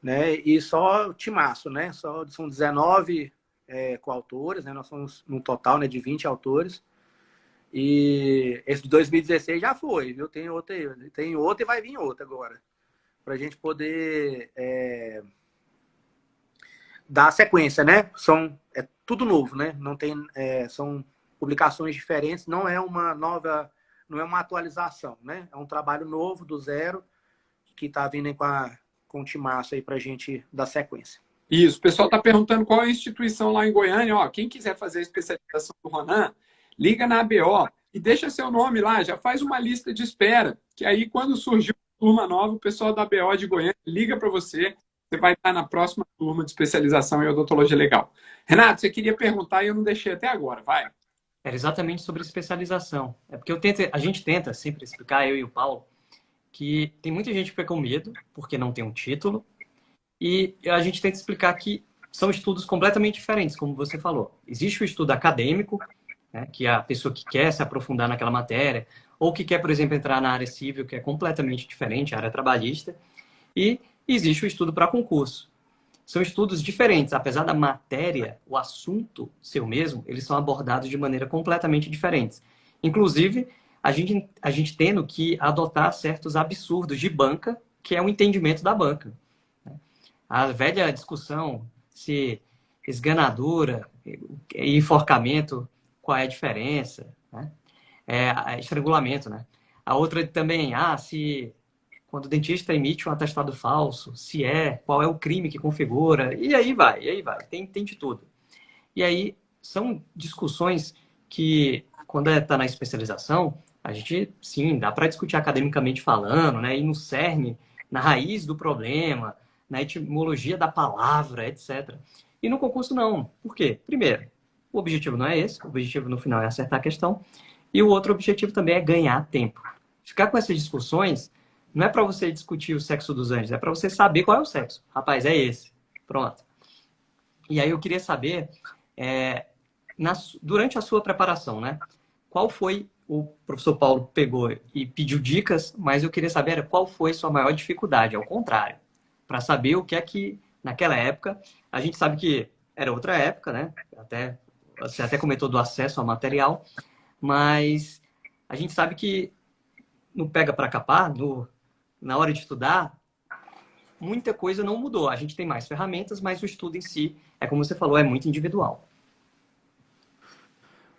né? E só timaço, né? São 19 coautores, né? Nós somos no total, né, de 20 autores. E esse de 2016 já foi, viu? Tem outro e vai vir outro agora. Para a gente poder dar sequência, né? É tudo novo, né? Não tem, são publicações diferentes, não é uma atualização, né? É um trabalho novo, do zero, que está vindo aí com o timaço aí para a gente dar sequência. Isso, o pessoal está perguntando qual é a instituição lá em Goiânia. Ó, quem quiser fazer a especialização do Ronan, liga na ABO e deixa seu nome lá, já faz uma lista de espera, que aí quando surgir uma turma nova, o pessoal da ABO de Goiânia liga para você, você vai estar na próxima turma de especialização em odontologia legal. Renato, você queria perguntar e eu não deixei até agora, vai. Era exatamente sobre especialização. É porque a gente tenta sempre explicar, eu e o Paulo, que tem muita gente que fica com medo, porque não tem um título, e a gente tenta explicar que são estudos completamente diferentes, como você falou. Existe o estudo acadêmico, né, que é a pessoa que quer se aprofundar naquela matéria, ou que quer, por exemplo, entrar na área civil, que é completamente diferente, a área trabalhista, e existe o estudo para concurso. São estudos diferentes, apesar da matéria, o assunto ser o mesmo, eles são abordados de maneira completamente diferente. Inclusive, a gente tendo que adotar certos absurdos de banca, que é o entendimento da banca. A velha discussão se esganadura e enforcamento, qual é a diferença, né? Estrangulamento, né? A outra também, se quando o dentista emite um atestado falso, qual é o crime que configura, e aí vai, tem de tudo. E aí são discussões que, quando está na especialização, a gente, sim, dá para discutir academicamente falando, né? Ir no cerne, na raiz do problema, na etimologia da palavra, etc. E no concurso, não. Por quê? Primeiro, o objetivo não é esse, o objetivo no final é acertar a questão, e o outro objetivo também é ganhar tempo. Ficar com essas discussões não é para você discutir o sexo dos anjos, é para você saber qual é o sexo. Rapaz, é esse. Pronto. E aí eu queria saber, durante a sua preparação, né? Qual foi, o professor Paulo pegou e pediu dicas, mas eu queria saber qual foi sua maior dificuldade, ao contrário. Para saber o que é que, naquela época, a gente sabe que era outra época, né? Você até comentou do acesso ao material, mas a gente sabe que no pega para capar, na hora de estudar, muita coisa não mudou. A gente tem mais ferramentas, mas o estudo em si, como você falou, é muito individual.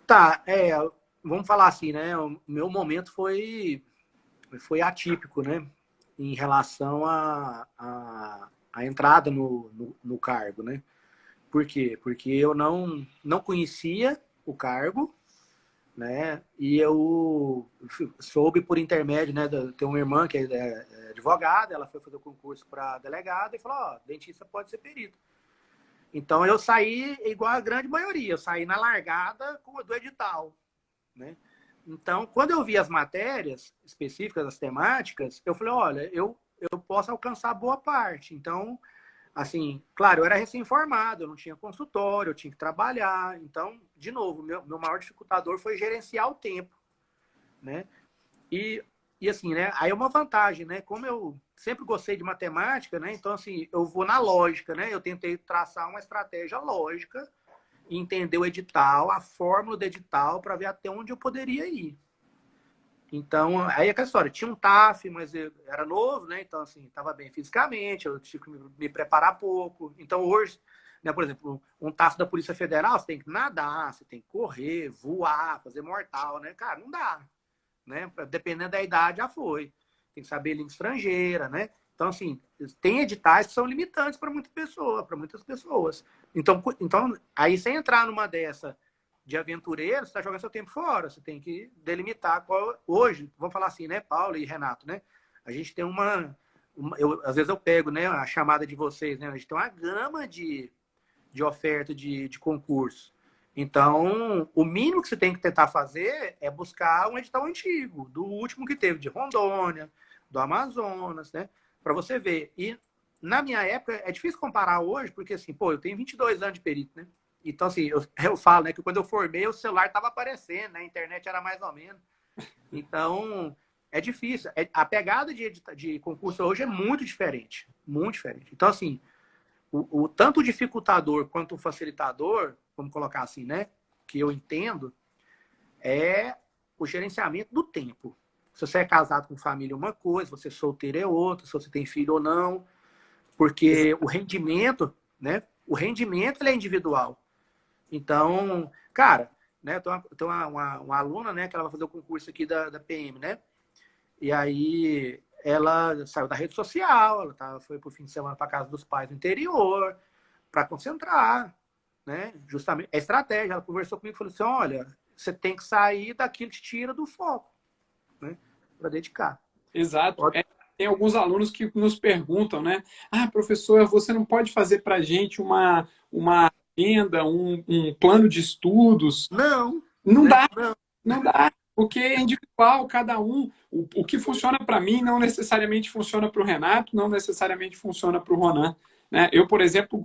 Tá, vamos falar assim, né? O meu momento foi atípico, né? Em relação à entrada no cargo, né? Por quê? Porque eu não conhecia o cargo, né? E eu soube por intermédio, né? Tem uma irmã que é advogada, ela foi fazer o concurso para delegada e falou: ó, dentista pode ser perito. Então eu saí igual a grande maioria, eu saí na largada do edital, né? Então, quando eu vi as matérias específicas, as temáticas, eu falei: olha, eu posso alcançar boa parte. Então, assim, claro, eu era recém-formado, eu não tinha consultório, eu tinha que trabalhar. Então, de novo, meu maior dificultador foi gerenciar o tempo, né? E assim, né? Aí é uma vantagem, né? Como eu sempre gostei de matemática, né? Então, assim, eu vou na lógica, né? Eu tentei traçar uma estratégia lógica, entender o edital, a fórmula do edital, para ver até onde eu poderia ir. Então, aí é aquela história, tinha um TAF, mas eu era novo, né? Então, assim, estava bem fisicamente, eu tinha que me preparar pouco. Então, hoje, né, por exemplo, um TAF da Polícia Federal, você tem que nadar, você tem que correr, voar, fazer mortal, né? Cara, não dá, né? Dependendo da idade, já foi. Tem que saber língua estrangeira, né? Então, assim, tem editais que são limitantes para muitas pessoas. Então, aí você entrar numa dessa de aventureiro, você está jogando seu tempo fora. Você tem que delimitar qual. Hoje, vamos falar assim, né, Paulo e Renato, né? A gente tem às vezes eu pego, né, a chamada de vocês, né? A gente tem uma gama de oferta de concurso. Então, o mínimo que você tem que tentar fazer é buscar um edital antigo, do último que teve de Rondônia, do Amazonas, né? Para você ver. E na minha época, é difícil comparar hoje, porque assim, pô, eu tenho 22 anos de perito, né? Então, assim, eu falo, né, que quando eu formei, o celular estava aparecendo, né? A internet era mais ou menos. Então, é difícil. A pegada de concurso hoje é muito diferente. Muito diferente. Então, assim, o tanto o dificultador quanto o facilitador, vamos colocar assim, né? Que eu entendo, é o gerenciamento do tempo. Se você é casado com família, é uma coisa, se você é solteiro é outra, se você tem filho ou não. Porque o rendimento, né? O rendimento ele é individual. Então, cara, né? Eu tenho uma aluna, né? Que ela vai fazer o concurso aqui da PM, né? E aí ela saiu da rede social, foi pro fim de semana para casa dos pais no interior, para concentrar, né? Justamente, é estratégia. Ela conversou comigo e falou assim: olha, você tem que sair daquilo que te tira do foco, né? Para dedicar. Exato. Tem alguns alunos que nos perguntam, né? Ah, professor, você não pode fazer para a gente uma agenda, um plano de estudos? Não. Não Né? dá, não dá, porque é individual, cada um. O que funciona para mim não necessariamente funciona para o Renato, não necessariamente funciona para o Ronan. Né? Eu, por exemplo,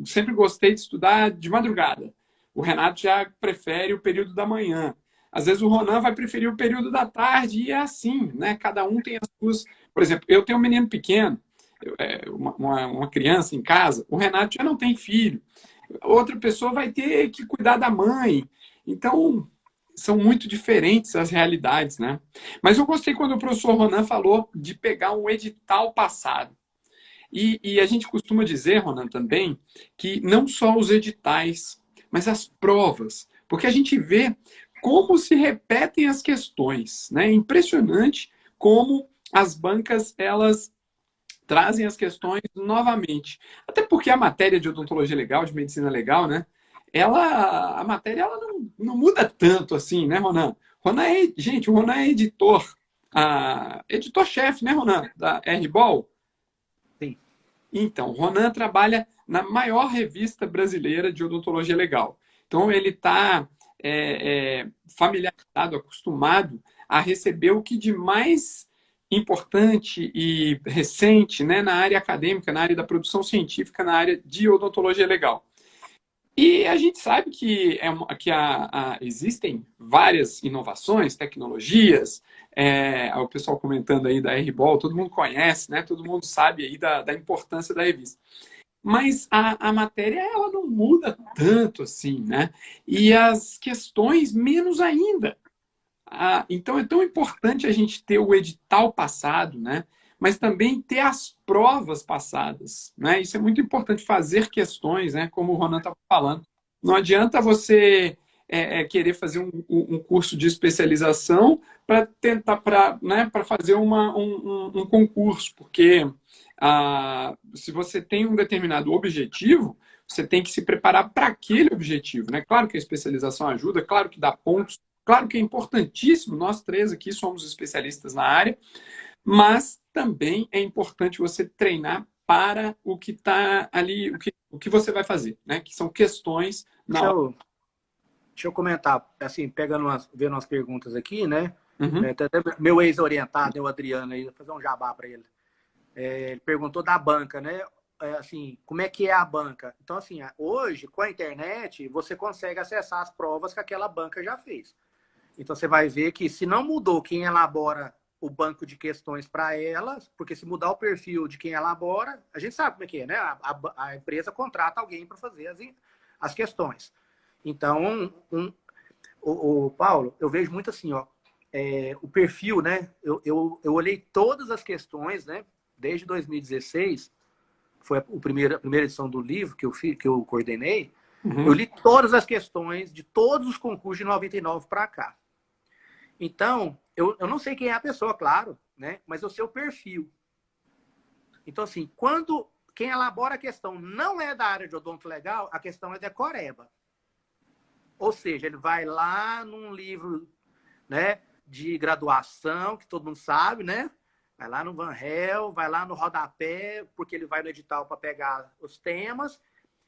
sempre gostei de estudar de madrugada. O Renato já prefere o período da manhã. Às vezes o Ronan vai preferir o período da tarde e é assim, né? Cada um tem as suas. Por exemplo, eu tenho um menino pequeno, uma criança em casa, o Renato já não tem filho. Outra pessoa vai ter que cuidar da mãe. Então, são muito diferentes as realidades, né? Mas eu gostei quando o professor Ronan falou de pegar um edital passado. E a gente costuma dizer, Ronan, também, que não só os editais, mas as provas. Porque a gente vê como se repetem as questões, né? É impressionante como as bancas, elas trazem as questões novamente. Até porque a matéria de odontologia legal, de medicina legal, né? A matéria ela não muda tanto assim, né, Ronan? Gente, o Ronan é editor-chefe, né, Ronan? Da R-Ball. Sim. Então, o Ronan trabalha na maior revista brasileira de odontologia legal. Então, ele está familiarizado, acostumado a receber o que de mais importante e recente, né, na área acadêmica, na área da produção científica, na área de odontologia legal. E a gente sabe que existem várias inovações, tecnologias, o pessoal comentando aí da R-Ball, todo mundo conhece, né? Todo mundo sabe aí da importância da revista. Mas a matéria, ela não muda tanto assim, né? E as questões, menos ainda. Então, é tão importante a gente ter o edital passado, né? Mas também ter as provas passadas, né? Isso é muito importante, fazer questões, né? Como o Ronan estava falando. Não adianta você querer fazer um curso de especialização para tentar, né, para fazer um concurso, porque se você tem um determinado objetivo, você tem que se preparar para aquele objetivo, né? Claro que a especialização ajuda, claro que dá pontos, claro que é importantíssimo, nós três aqui somos especialistas na área, mas também é importante você treinar para o que está ali, o que você vai fazer, né? Que são questões na hora. Deixa eu comentar, assim, vendo umas perguntas aqui, né? Uhum. Até meu ex-orientado, o Adriano, aí, vou fazer um jabá para ele. Ele perguntou da banca, né? Assim, como é que é a banca? Então, assim, hoje, com a internet, você consegue acessar as provas que aquela banca já fez. Então, você vai ver que se não mudou quem elabora o banco de questões para elas, porque se mudar o perfil de quem elabora, a gente sabe como é que é, né? A empresa contrata alguém para fazer as questões. Então, o Paulo, eu vejo muito assim, ó, o perfil, né? Eu olhei todas as questões, né? Desde 2016, foi a primeira edição do livro que eu coordenei. Uhum. Eu li todas as questões de todos os concursos de 99 para cá. Então, eu não sei quem é a pessoa, claro, né? Mas eu sei o perfil. Então, assim, quando quem elabora a questão não é da área de odonto legal, a questão é decoreba. Ou seja, ele vai lá num livro, né, de graduação, que todo mundo sabe, né? Vai lá no Van Hel, vai lá no rodapé, porque ele vai no edital para pegar os temas,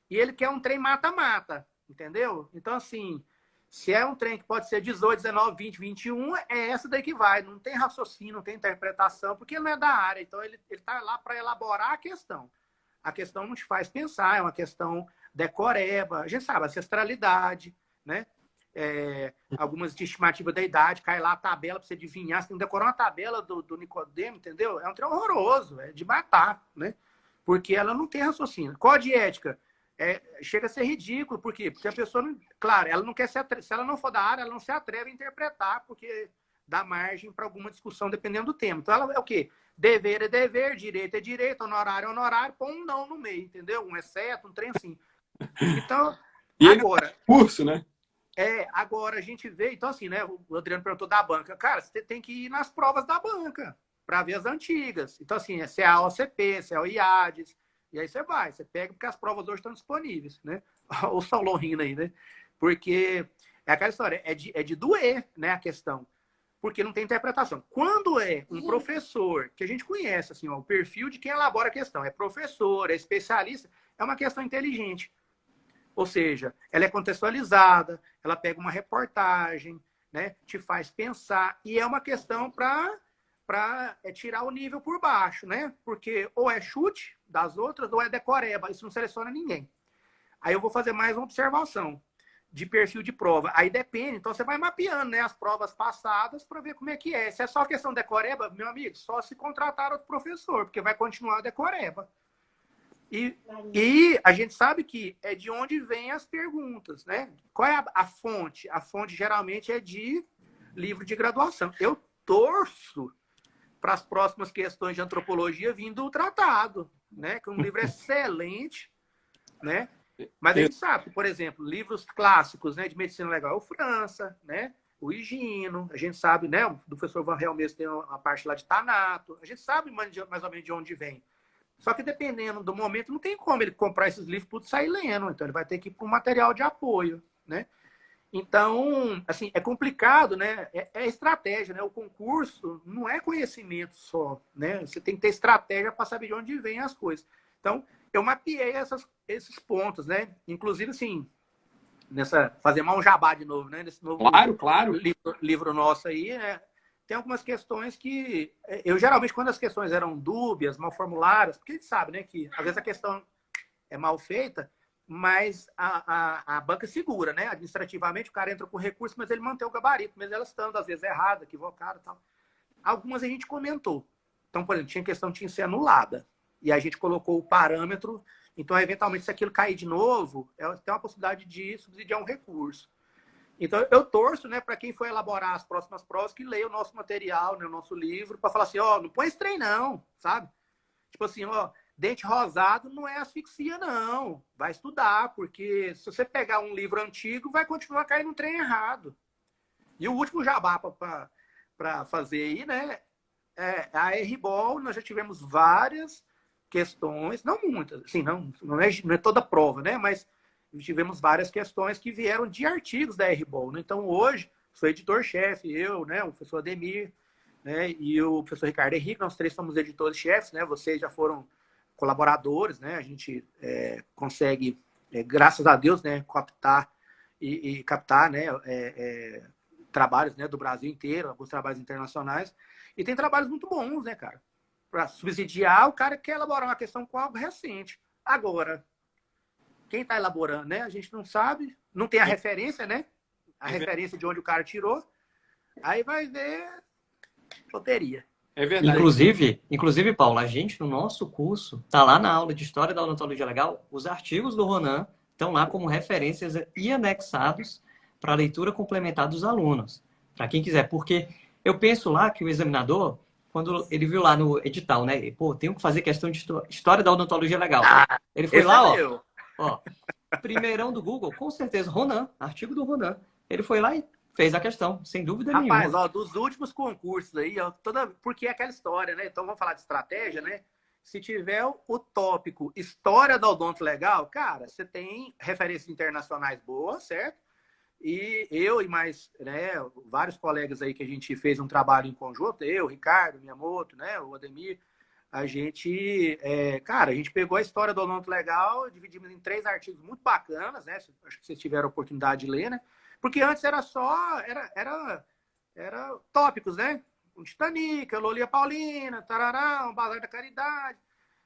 e ele quer um trem mata-mata, entendeu? Então, assim, se é um trem que pode ser 18, 19, 20, 21, é essa daí que vai. Não tem raciocínio, não tem interpretação, porque ele não é da área. Então, ele está lá para elaborar a questão. A questão não te faz pensar, é uma questão decoreba. A gente sabe, ancestralidade, né? Algumas de estimativa da idade, cai lá a tabela para você adivinhar, você tem que decorar uma tabela do Nicodemo, entendeu? É um trem horroroso, é de matar, né? Porque ela não tem raciocínio. Código de ética chega a ser ridículo, por quê? Porque a pessoa, claro, ela não quer se ela não for da área, ela não se atreve a interpretar, porque dá margem para alguma discussão dependendo do tema. Então ela é o quê? Dever é dever, direito é direito, honorário é honorário, põe um não no meio, entendeu? Um exceto, um trem assim. Então, e agora... curso, né? Agora a gente vê, então assim, né? O Adriano perguntou da banca. Cara, você tem que ir nas provas da banca para ver as antigas. Então, assim, se é a OCP, se é o IADES, e aí você pega, porque as provas hoje estão disponíveis, né? O Saulão rindo aí, né? Porque é aquela história, é de doer, né, a questão. Porque não tem interpretação. Quando é um professor, que a gente conhece, assim, ó, o perfil de quem elabora a questão, é professor, é especialista, é uma questão inteligente. Ou seja, ela é contextualizada, ela pega uma reportagem, né, te faz pensar, e é uma questão para tirar o nível por baixo, né? Porque ou é chute das outras, ou é decoreba, isso não seleciona ninguém. Aí eu vou fazer mais uma observação de perfil de prova. Aí depende, então você vai mapeando, né, as provas passadas para ver como é que é. Se é só questão decoreba, meu amigo, só se contratar outro professor, porque vai continuar decoreba. E a gente sabe que é de onde vêm as perguntas, né? Qual é a fonte? A fonte geralmente é de livro de graduação. Eu torço para as próximas questões de antropologia vindo do tratado, né? Que é um livro excelente, né? Mas a gente sabe, por exemplo, livros clássicos, né, de medicina legal, o França, né? O Higino, a gente sabe, né? O professor Van Hel mesmo tem uma parte lá de Tanato. A gente sabe mais ou menos de onde vem. Só que dependendo do momento, não tem como ele comprar esses livros e sair lendo. Então, ele vai ter que ir para um material de apoio, né? Então, assim, é complicado, né? É estratégia, né? O concurso não é conhecimento só, né? Você tem que ter estratégia para saber de onde vêm as coisas. Então, eu mapeei esses pontos, né? Inclusive, assim, fazer mal um jabá de novo, né? Nesse novo claro. livro nosso aí, né? Tem algumas questões que... Eu, geralmente, quando as questões eram dúbias, mal formuladas, porque a gente sabe, né, que às vezes a questão é mal feita, mas a banca segura, né? Administrativamente, o cara entra com recurso, mas ele mantém o gabarito, mesmo ela estando, às vezes, errada, equivocada e tal. Algumas a gente comentou. Então, por exemplo, tinha questão que tinha que ser anulada. E a gente colocou o parâmetro. Então, eventualmente, se aquilo cair de novo, tem uma possibilidade de subsidiar um recurso. Então, eu torço, né, para quem for elaborar as próximas provas, que leia o nosso material, né, o nosso livro, para falar assim, ó, não põe esse trem não, sabe? Tipo assim, ó, dente rosado não é asfixia, não. Vai estudar, porque se você pegar um livro antigo, vai continuar caindo um trem errado. E o último jabá para fazer aí, né? A R-Ball, nós já tivemos várias questões, não muitas, assim, não é toda prova, né? Mas tivemos várias questões que vieram de artigos da R-Ball, né? Então, hoje, sou editor-chefe, eu, né? O professor Ademir, né? E o professor Ricardo Henrique, nós três somos editores-chefes, né? Vocês já foram colaboradores, né? A gente consegue, graças a Deus, né? Captar e captar, né? Trabalhos, né? Do Brasil inteiro, alguns trabalhos internacionais. E tem trabalhos muito bons, né, cara? Para subsidiar o cara que quer elaborar uma questão com algo recente. Agora, quem está elaborando, né? A gente não sabe, não tem a referência, né? A referência de onde o cara tirou. Aí vai ver loteria. É verdade. Inclusive, Paulo, a gente no nosso curso, tá lá na aula de História da Odontologia Legal, os artigos do Ronan estão lá como referências e anexados para leitura complementar dos alunos. Para quem quiser, porque eu penso lá que o examinador, quando ele viu lá no edital, né? Pô, tenho que fazer questão de História da Odontologia Legal. Ele foi lá, ó, primeirão do Google, com certeza, Ronan, artigo do Ronan. Ele foi lá e fez a questão, sem dúvida nenhuma. Rapaz, ó, dos últimos concursos aí, ó, porque é aquela história, né? Então vamos falar de estratégia, né? Se tiver o tópico História da Odonto Legal, cara, você tem referências internacionais boas, certo? E eu e mais, né, vários colegas aí que a gente fez um trabalho em conjunto, eu, Ricardo, Miyamoto, né, o Ademir, a gente, cara, a gente pegou a história do Odonto Legal, dividimos em 3 artigos muito bacanas, né, acho que vocês tiveram a oportunidade de ler, né, porque antes era só, era tópicos, né, o Titanic, a Lolia Paulina, tarará, o Bazar da Caridade.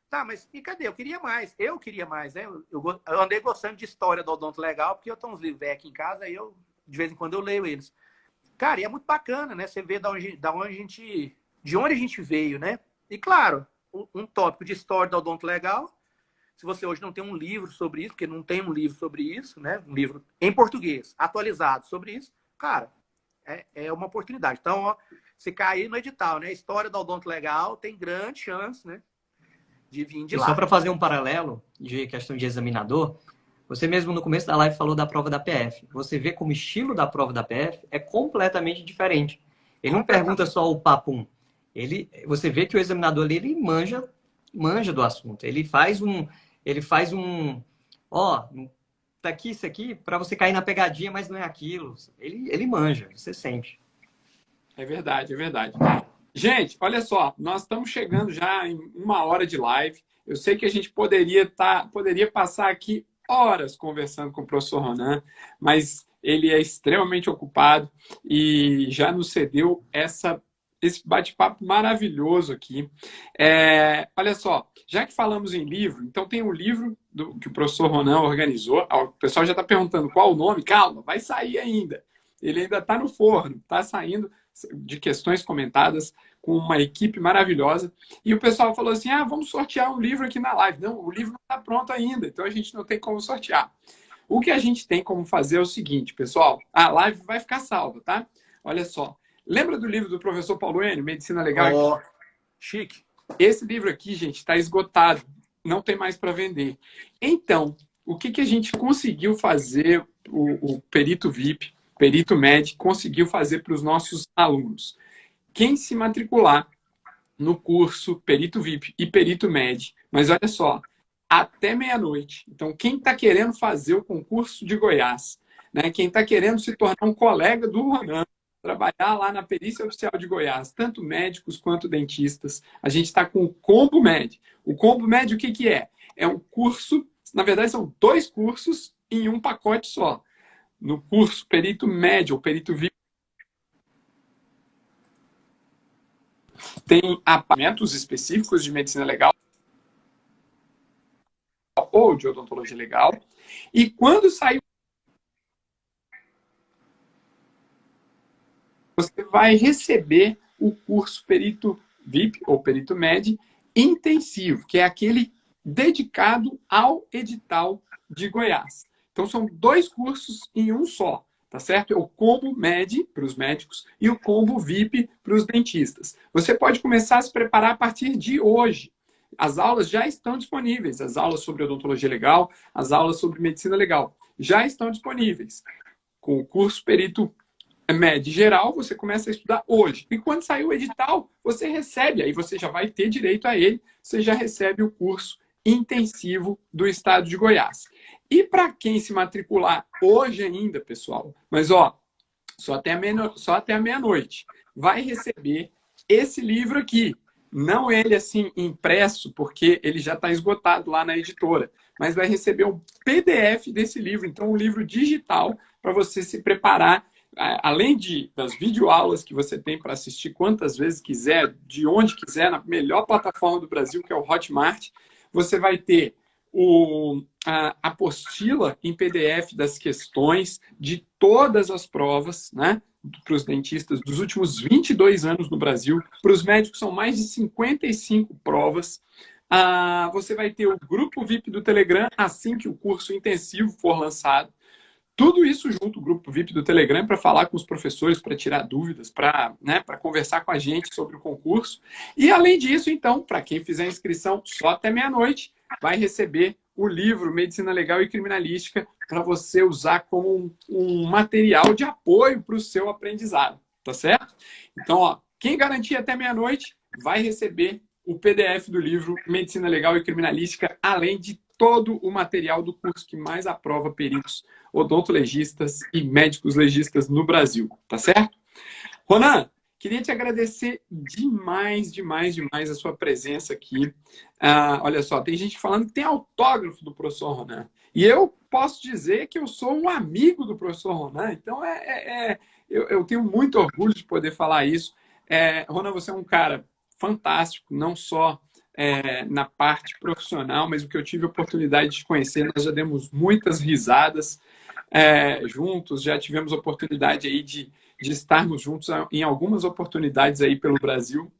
Tá, mas e cadê? Eu queria mais, né? Eu andei gostando de história do Odonto Legal, porque eu tenho uns livros aqui em casa e de vez em quando eu leio eles. Cara, e é muito bacana, né? Você vê de onde a gente veio, né? E claro, um tópico de história do Odonto Legal, se você hoje não tem um livro sobre isso, porque não tem um livro sobre isso, né? Um livro em português, atualizado sobre isso, cara, é uma oportunidade. Então, ó, se cair no edital, né? História do Odonto Legal, tem grande chance, né? De vir de lá. Só para fazer um paralelo de questão de examinador, você mesmo no começo da live falou da prova da PF. Você vê como o estilo da prova da PF é completamente diferente. Ele não pergunta só o papum. Você vê que o examinador ali, ele manja do assunto. Ele faz um, ó, tá aqui isso aqui para você cair na pegadinha, mas não é aquilo. Ele manja, você sente. É verdade, é verdade. Gente, olha só, nós estamos chegando já em 1 hora de live. Eu sei que a gente poderia passar aqui horas conversando com o professor Ronan, mas ele é extremamente ocupado e já nos cedeu esse bate-papo maravilhoso aqui. Olha só, já que falamos em livro, então tem um livro que o professor Ronan organizou. O pessoal já está perguntando qual o nome. Calma, vai sair ainda. Ele ainda está no forno, está saindo de questões comentadas com uma equipe maravilhosa. E o pessoal falou assim, vamos sortear um livro aqui na live. Não, o livro não está pronto ainda, então a gente não tem como sortear. O que a gente tem como fazer é o seguinte, pessoal, a live vai ficar salva, tá? Olha só, lembra do livro do professor Paulo Enio, Medicina Legal? Oh, chique. Esse livro aqui, gente, está esgotado, não tem mais para vender. Então, o que a gente conseguiu fazer, o Perito VIP, Perito Med, conseguiu fazer para os nossos alunos? Quem se matricular no curso Perito VIP e Perito Med, mas olha só, até meia-noite. Então, quem está querendo fazer o concurso de Goiás, né, quem está querendo se tornar um colega do Ronan, trabalhar lá na Perícia Oficial de Goiás, tanto médicos quanto dentistas, a gente está com o Combo Med. O Combo Med, o que é? É um curso, na verdade são 2 cursos em um pacote só. No curso Perito Med ou Perito VIP, tem apartamentos específicos de medicina legal ou de odontologia legal. E quando sair, você vai receber o curso Perito VIP ou Perito Med intensivo, que é aquele dedicado ao edital de Goiás. Então, são 2 cursos em um só, tá certo? É o Combo Med para os médicos e o Combo VIP para os dentistas. Você pode começar a se preparar a partir de hoje. As aulas já estão disponíveis, as aulas sobre odontologia legal, as aulas sobre medicina legal, já estão disponíveis. Com o curso Perito Med Geral, você começa a estudar hoje. E quando sair o edital, você recebe, aí você já vai ter direito a ele, você já recebe o curso intensivo do estado de Goiás. E para quem se matricular hoje ainda, pessoal, mas ó, só até a meia-noite, vai receber esse livro aqui. Não ele assim impresso, porque ele já está esgotado lá na editora, mas vai receber um PDF desse livro, então um livro digital para você se preparar, além das videoaulas que você tem para assistir quantas vezes quiser, de onde quiser, na melhor plataforma do Brasil, que é o Hotmart, você vai ter a apostila em PDF das questões de todas as provas, né? Para os dentistas dos últimos 22 anos no Brasil. Para os médicos são mais de 55 provas. Você vai ter o grupo VIP do Telegram assim que o curso intensivo for lançado. Tudo isso junto, o grupo VIP do Telegram, para falar com os professores, para tirar dúvidas, para conversar com a gente sobre o concurso. E além disso, então, para quem fizer a inscrição só até meia-noite, vai receber o livro Medicina Legal e Criminalística para você usar como um material de apoio para o seu aprendizado, tá certo? Então, ó, quem garantir até meia-noite vai receber o PDF do livro Medicina Legal e Criminalística, além de todo o material do curso que mais aprova peritos odontologistas e médicos legistas no Brasil, tá certo? Ronan, queria te agradecer demais, demais, demais a sua presença aqui. Olha só, tem gente falando que tem autógrafo do professor Ronan. E eu posso dizer que eu sou um amigo do professor Ronan, então eu tenho muito orgulho de poder falar isso. Ronan, você é um cara fantástico, não só na parte profissional, mas o que eu tive a oportunidade de conhecer, nós já demos muitas risadas juntos, já tivemos a oportunidade aí de estarmos juntos em algumas oportunidades aí pelo Brasil.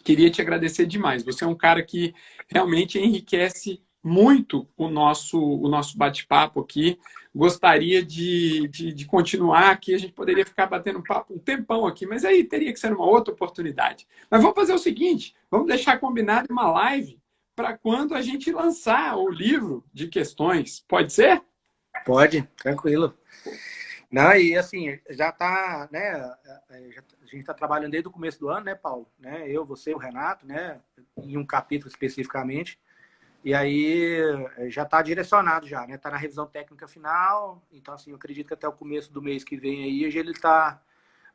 Queria te agradecer demais. Você é um cara que realmente enriquece muito o nosso bate-papo aqui. Gostaria de continuar aqui. A gente poderia ficar batendo papo um tempão aqui, mas aí teria que ser uma outra oportunidade. Mas vamos fazer o seguinte, vamos deixar combinado uma live para quando a gente lançar o livro de questões. Pode ser? Pode, tranquilo. Não, e assim, já está, né? A gente está trabalhando desde o começo do ano, né, Paulo? Né, eu, você, o Renato, né? Em um capítulo especificamente. E aí já está direcionado já, né? Está na revisão técnica final. Então, assim, eu acredito que até o começo do mês que vem aí ele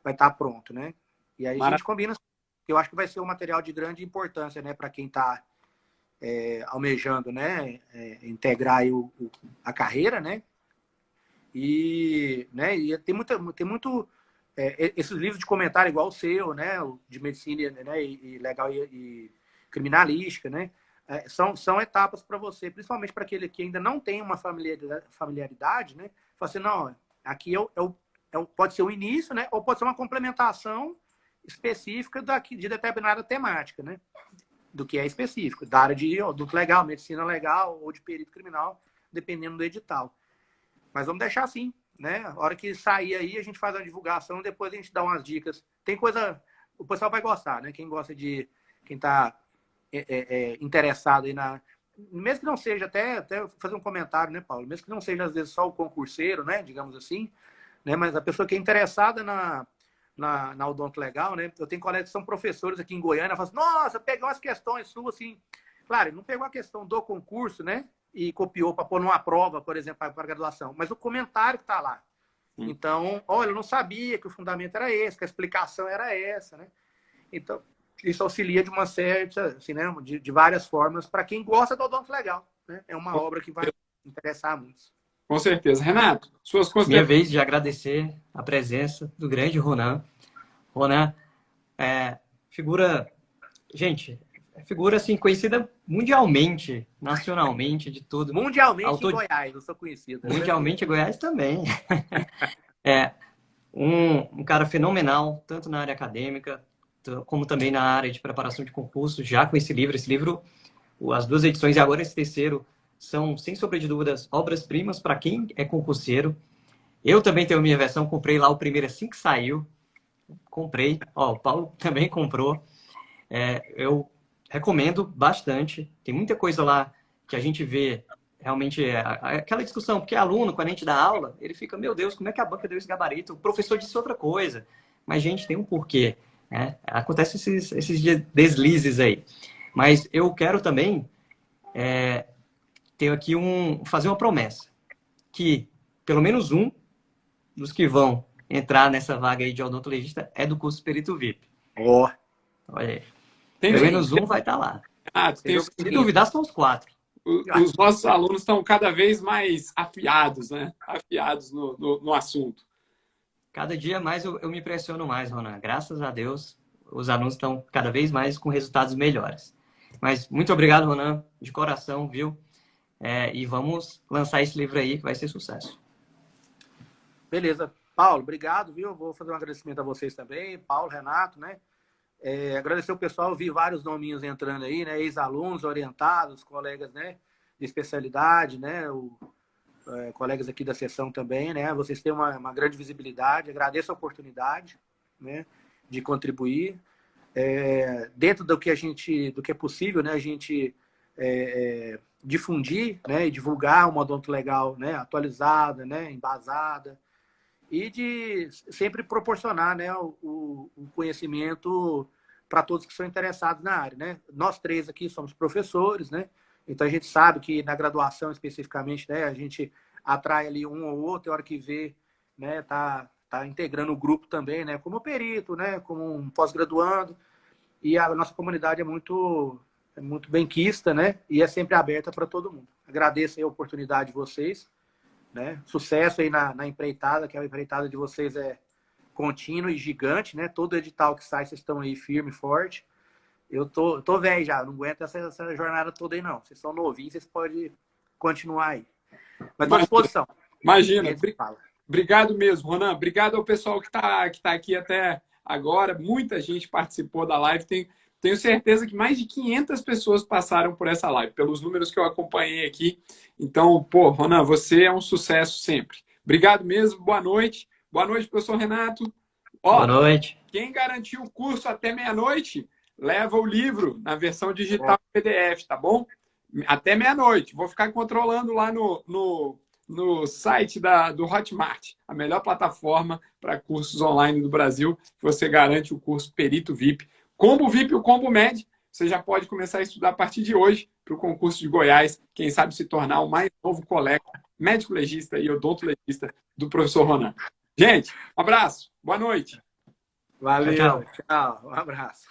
vai estar pronto, né? E aí a gente combina. Eu acho que vai ser um material de grande importância, né? Para quem está almejando, né? Integrar aí a carreira, né? E tem muito esses livros de comentário igual o seu, né? De medicina, né? E legal e criminalística, né? São etapas para você, principalmente para aquele que ainda não tem uma familiaridade, né? Fala assim, não, aqui pode ser o início, né? Ou pode ser uma complementação específica de determinada temática, né? Do que é específico, da área de odonto legal, medicina legal ou de perito criminal, dependendo do edital. Mas vamos deixar assim, né? A hora que sair aí, a gente faz a divulgação, depois a gente dá umas dicas. Tem coisa... O pessoal vai gostar, né? Quem gosta de... Quem está interessado aí na... Mesmo que não seja, até fazer um comentário, né, Paulo? Mesmo que não seja, às vezes, só o concurseiro, né? Digamos assim, né? Mas a pessoa que é interessada na odonto legal, né? Eu tenho colegas que são professores aqui em Goiânia, falam assim, nossa, peguei umas questões suas, assim... Claro, ele não pegou a questão do concurso, né? E copiou para pôr numa prova, por exemplo, para graduação. Mas o comentário que está lá. Então, olha, eu não sabia que o fundamento era esse, que a explicação era essa, né? Então, isso auxilia de uma certa, assim, né? De várias formas, para quem gosta do odonto legal, né? É uma obra que vai interessar muito. Com certeza. Renato, suas Minha considerações. vez de agradecer a presença do grande Ronan. Ronan figura... Gente... figura assim, conhecida mundialmente, nacionalmente, de tudo. Mundialmente em Goiás, eu sou conhecido. Mundialmente em Goiás também. Um cara fenomenal, tanto na área acadêmica, como também na área de preparação de concurso, já com esse livro. Esse livro, as duas edições e agora esse terceiro, são, sem sombra de dúvidas, obras-primas para quem é concurseiro. Eu também tenho a minha versão, comprei lá o primeiro assim que saiu. Comprei. O Paulo também comprou. recomendo bastante. Tem muita coisa lá que a gente vê realmente aquela discussão, porque aluno, quando a gente dá aula, ele fica, meu Deus, como é que a banca deu esse gabarito? O professor disse outra coisa. Mas, gente, tem um porquê, né? Acontece esses deslizes aí. Mas eu quero também ter aqui fazer uma promessa, que pelo menos um dos que vão entrar nessa vaga aí de odontologista é do curso Perito VIP. Ó. Olha aí. Tem Pelo menos um vai estar lá. Se duvidar, são os 4. Os nossos alunos estão cada vez mais afiados, né? Afiados no assunto. Cada dia mais eu me impressiono mais, Ronan. Graças a Deus, os alunos estão cada vez mais com resultados melhores. Mas muito obrigado, Ronan, de coração, viu? E vamos lançar esse livro aí, que vai ser sucesso. Beleza. Paulo, obrigado, viu? Vou fazer um agradecimento a vocês também. Paulo, Renato, né? Agradecer o pessoal, eu vi vários nominhos entrando aí, né? Ex-alunos, orientados, colegas, né? De especialidade, né? Colegas aqui da sessão também, né? Vocês têm uma grande visibilidade. Agradeço a oportunidade, né? De contribuir. Dentro do que é possível, né? A gente difundir, né? E divulgar uma odonto legal, né? Atualizada, né? Embasada. E de sempre proporcionar, né, o conhecimento para todos que são interessados na área, né? Nós 3 aqui somos professores, né? Então a gente sabe que na graduação especificamente, né, a gente atrai ali um ou outro, a hora que vê, né, tá integrando o grupo também, né, como perito, né, como um pós-graduando. E a nossa comunidade é muito benquista, né? E é sempre aberta para todo mundo. Agradeço aí a oportunidade de vocês. Né? Sucesso aí na empreitada, que a empreitada de vocês é contínua e gigante, né? Todo edital que sai, vocês estão aí firme e forte. Eu tô velho já, não aguento essa jornada toda aí, não. Vocês são novinhos, vocês podem continuar aí. Mas estou à disposição. Imagina. Obrigado mesmo, Ronan. Obrigado ao pessoal que tá aqui até agora. Muita gente participou da live. Tenho certeza que mais de 500 pessoas passaram por essa live, pelos números que eu acompanhei aqui. Então, Ronan, você é um sucesso sempre. Obrigado mesmo, boa noite. Boa noite, professor Renato. Boa noite. Quem garantiu o curso até meia-noite, leva o livro na versão digital PDF, tá bom? Até meia-noite. Vou ficar controlando lá no site do Hotmart, a melhor plataforma para cursos online do Brasil. Você garante o curso Perito VIP. Combo VIP e o Combo Med, você já pode começar a estudar a partir de hoje para o concurso de Goiás, quem sabe se tornar o mais novo colega médico legista e odontolegista do professor Ronan. Gente, um abraço, boa noite. Valeu, tchau. Um abraço.